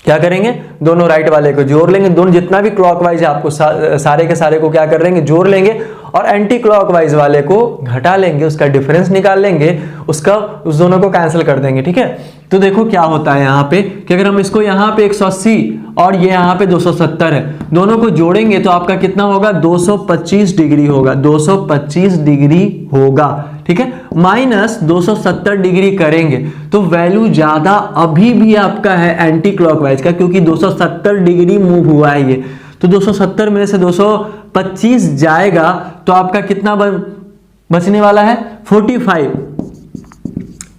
क्या करेंगे, दोनों राइट वाले को जोड़ लेंगे, दोनों जितना भी क्लॉकवाइज है आपको सारे के सारे को क्या कर लेंगे, जोड़ लेंगे, और एंटी क्लॉकवाइज वाले को घटा लेंगे, उसका डिफरेंस निकाल लेंगे, उस दोनों को कैंसिल कर देंगे। ठीक है, तो देखो क्या होता है यहाँ पे कि अगर हम इसको यहाँ पे 180 और ये यहाँ पे 270 है, दोनों को जोड़ेंगे तो आपका कितना होगा, 225 डिग्री होगा, 225 डिग्री होगा। ठीक है, माइनस 270 डिग्री करेंगे तो वैल्यू ज्यादा अभी भी आपका है एंटी क्लॉकवाइज का, क्योंकि 270 डिग्री मूव हुआ है ये। तो 270 में से 225 जाएगा तो आपका कितना बचने वाला है, 45।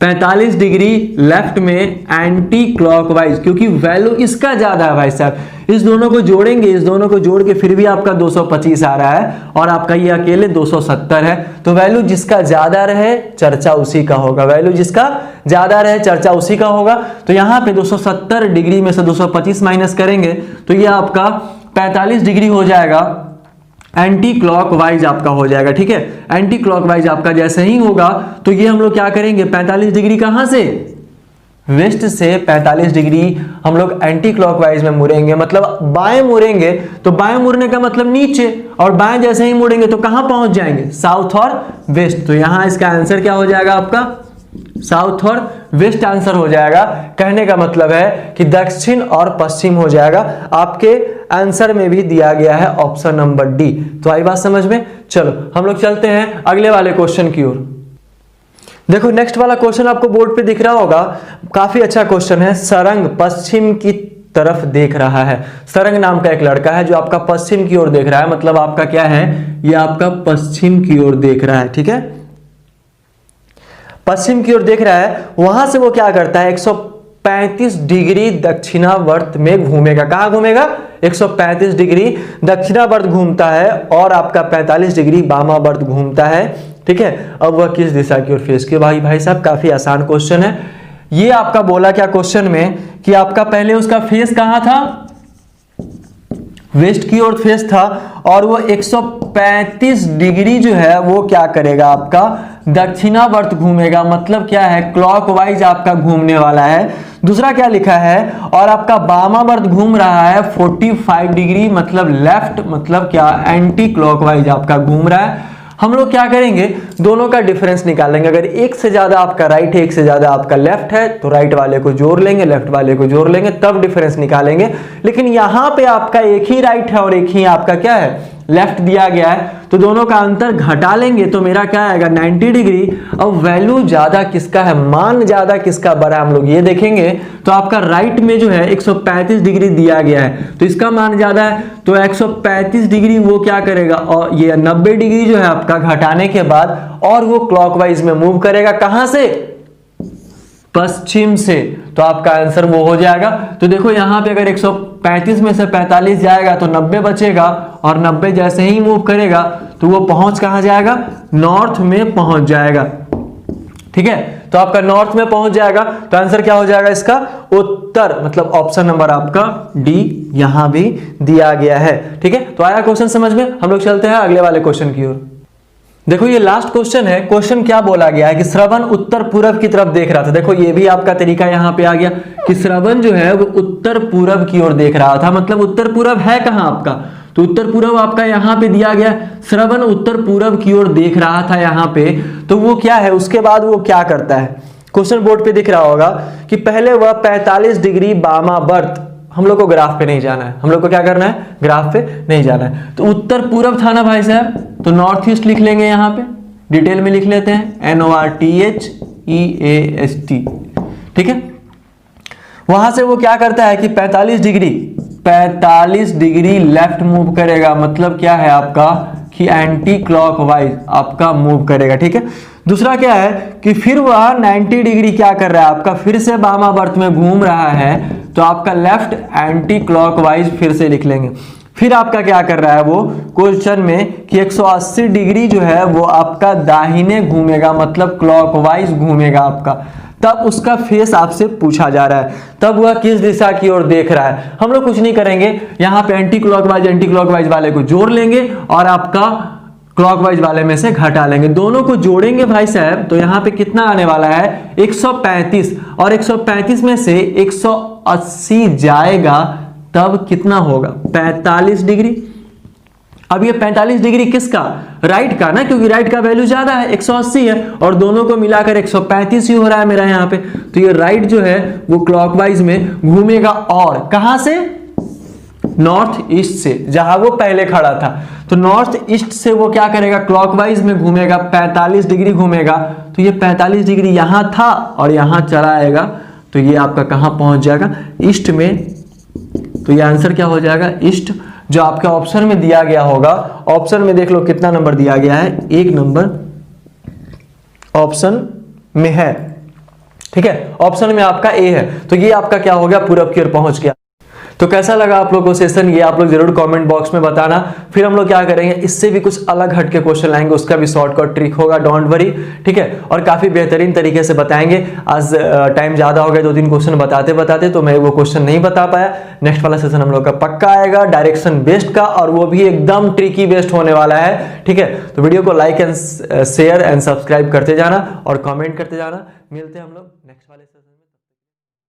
45 डिग्री लेफ्ट में एंटी क्लॉकवाइज, क्योंकि वैल्यू इसका ज्यादा है भाई साहब। इस दोनों को जोड़ेंगे, इस दोनों को जोड़ के फिर भी आपका 225 आ रहा है, और आपका ये अकेले 270 है। तो वैल्यू जिसका ज्यादा रहे चर्चा उसी का होगा, वैल्यू जिसका ज्यादा रहे चर्चा उसी का होगा। तो यहाँ पे 270 डिग्री में से 225 माइनस करेंगे तो ये आपका 45 डिग्री हो जाएगा, एंटी क्लॉकवाइज आपका हो जाएगा। ठीक है, एंटी क्लॉकवाइज आपका जैसे ही होगा तो ये हम लोग क्या करेंगे, 45 डिग्री कहां से, वेस्ट से 45 डिग्री हम लोग एंटी क्लॉकवाइज में मुड़ेंगे, मतलब बाएं मुड़ेंगे, तो बाएं मुड़ने का मतलब नीचे, और बाएं जैसे ही मुड़ेंगे तो कहां पहुंच जाएंगे, साउथ और वेस्ट। तो यहां इसका आंसर क्या हो जाएगा आपका, साउथ और वेस्ट आंसर हो जाएगा। कहने का मतलब है कि दक्षिण और पश्चिम हो जाएगा। आपके आंसर में भी दिया गया है ऑप्शन नंबर डी। तो आई बात समझ में। चलो हम लोग चलते हैं अगले वाले क्वेश्चन की ओर। देखो नेक्स्ट वाला क्वेश्चन आपको बोर्ड पे दिख रहा होगा, काफी अच्छा क्वेश्चन है। सरंग पश्चिम की तरफ देख रहा है। सरंग नाम का एक लड़का है जो आपका पश्चिम की ओर देख रहा है, मतलब आपका क्या है, ये आपका पश्चिम की ओर देख रहा है, ठीक है, पश्चिम की ओर देख रहा है। वहां से वो क्या करता है, 135 डिग्री दक्षिणावर्त में घूमेगा। कहां घूमेगा, 135 डिग्री दक्षिणावर्त घूमता है और आपका 45 डिग्री वामावर्त घूमता है, ठीक है। अब वह किस दिशा की ओर फेस किया। भाई साहब काफी आसान क्वेश्चन है ये। आपका बोला क्या क्वेश्चन में कि आपका पहले उसका फेस कहां था, वेस्ट की ओर फेस था, और वो 135 डिग्री जो है वो क्या करेगा, आपका दक्षिणावर्त घूमेगा, मतलब क्या है, क्लॉकवाइज आपका घूमने वाला है। दूसरा क्या लिखा है, और आपका वामावर्त घूम रहा है 45 डिग्री, मतलब लेफ्ट, मतलब क्या, एंटी क्लॉकवाइज आपका घूम रहा है। हम लोग क्या करेंगे, दोनों का डिफरेंस निकालेंगे। अगर एक से ज्यादा आपका राइट है, एक से ज्यादा आपका लेफ्ट है, तो राइट वाले को जोड़ लेंगे, लेफ्ट वाले को जोड़ लेंगे, तब डिफरेंस निकालेंगे। लेकिन यहां पे आपका एक ही राइट है और एक ही आपका क्या है, लेफ्ट दिया गया है, तो दोनों का अंतर घटा लेंगे तो मेरा क्या आएगा, 90 डिग्री। अब वैल्यू ज्यादा किसका है, मान ज्यादा किसका बड़ा, हम लोग ये देखेंगे। तो आपका राइट में जो है 135 डिग्री दिया गया है, तो इसका मान ज्यादा है, तो 135 डिग्री वो क्या करेगा, और ये 90 डिग्री जो है आपका घटाने के बाद, और वो क्लॉकवाइज में मूव करेगा। कहां से, पश्चिम से। तो आपका आंसर वो हो जाएगा। तो देखो यहां पे अगर 135 में से 45 जाएगा तो 90 बचेगा, और 90 जैसे ही मूव करेगा तो वो पहुंच कहां जाएगा, नॉर्थ में पहुंच जाएगा, ठीक है। तो आपका नॉर्थ में पहुंच जाएगा, तो आंसर क्या हो जाएगा इसका, उत्तर, मतलब ऑप्शन नंबर आपका डी यहां भी दिया गया है, ठीक है। तो आया क्वेश्चन समझ में। हम लोग चलते हैं अगले वाले क्वेश्चन की ओर। देखो ये लास्ट क्वेश्चन है। क्वेश्चन क्या बोला गया है कि श्रवण उत्तर पूरब की तरफ देख रहा था। देखो ये भी आपका तरीका यहां पे आ गया कि श्रवण जो है वो उत्तर पूरब की ओर देख रहा था, मतलब उत्तर पूरब है कहां आपका, तो उत्तर पूरब आपका यहां पे दिया गया। श्रवण उत्तर पूरब की ओर देख रहा था यहां पे, तो वो क्या है, उसके बाद वो क्या करता है, क्वेश्चन बोर्ड पे दिख रहा होगा कि पहले वह 45 डिग्री वामावर्त, हम लोग को ग्राफ पे नहीं जाना है, हम लोग को क्या करना है, ग्राफ पे नहीं जाना है। तो उत्तर पूरब था ना भाई साहब, तो नॉर्थ ईस्ट लिख लेंगे, यहां पे डिटेल में लिख लेते हैं, NORTHEAST, ठीक है। वहां से वो क्या करता है कि 45 डिग्री लेफ्ट मूव करेगा, मतलब क्या है आपका कि एंटी क्लॉकवाइज आपका मूव करेगा, ठीक है। दूसरा क्या है कि फिर वह 90 डिग्री क्या कर रहा है, आपका फिर से वामावर्त में घूम रहा है, तो आपका लेफ्ट एंटी क्लॉकवाइज फिर से लिख लेंगे। फिर आपका क्या कर रहा है वो क्वेश्चन में कि 180 डिग्री जो है वो आपका दाहिने घूमेगा, मतलब क्लॉकवाइज घूमेगा आपका। तब उसका फेस आपसे पूछा जा रहा है, तब वह किस दिशा की ओर देख रहा है। हम लोग कुछ नहीं करेंगे, यहां पे एंटी क्लॉकवाइज वाले को जोड़ लेंगे और आपका क्लॉकवाइज वाले में से घटा लेंगे, दोनों को जोड़ेंगे भाई साहब। तो यहां पे कितना आने वाला है, 135, और 135 में से 180 जाएगा तब कितना होगा, 45 डिग्री। अब ये 45 डिग्री किसका, राइट का ना, क्योंकि राइट का वैल्यू ज्यादा है, 180 है, और दोनों को मिलाकर 135 ही हो रहा है मेरा यहाँ पे। तो ये राइट जो है वो क्लॉकवाइज में घूमेगा, और कहां से, नॉर्थ ईस्ट से, जहां वो पहले खड़ा था। तो नॉर्थ ईस्ट से वो क्या करेगा, क्लॉकवाइज में घूमेगा, 45 डिग्री घूमेगा। तो ये 45 डिग्री यहां था और यहां चला आएगा, तो ये आपका कहां पहुंच जाएगा, ईस्ट में। तो ये आंसर क्या हो जाएगा, ईस्ट, जो आपके ऑप्शन में दिया गया होगा। ऑप्शन में देख लो कितना नंबर दिया गया है, 1 नंबर ऑप्शन में है, ठीक है। ऑप्शन में आपका ए है, तो ये आपका क्या हो गया, पूरब की ओर पहुंच गया। तो कैसा लगा आप लोग को सेशन, ये आप लोग जरूर कमेंट बॉक्स में बताना। फिर हम लोग क्या करेंगे, इससे भी कुछ अलग हट के क्वेश्चन लाएंगे, उसका भी शॉर्टकट ट्रिक होगा, डोंट वरी, ठीक है। और काफी बेहतरीन तरीके से बताएंगे। आज टाइम ज्यादा हो गया, 2-3 क्वेश्चन बताते बताते, तो मैं वो क्वेश्चन नहीं बता पाया। नेक्स्ट वाला सेशन हम लोग का पक्का आएगा, डायरेक्शन बेस्ड का, और वो भी एकदम ट्रिकी बेस्ड होने वाला है, ठीक है। तो वीडियो को like and share and subscribe करते जाना और कॉमेंट करते जाना। मिलते हैं हम लोग नेक्स्ट वाले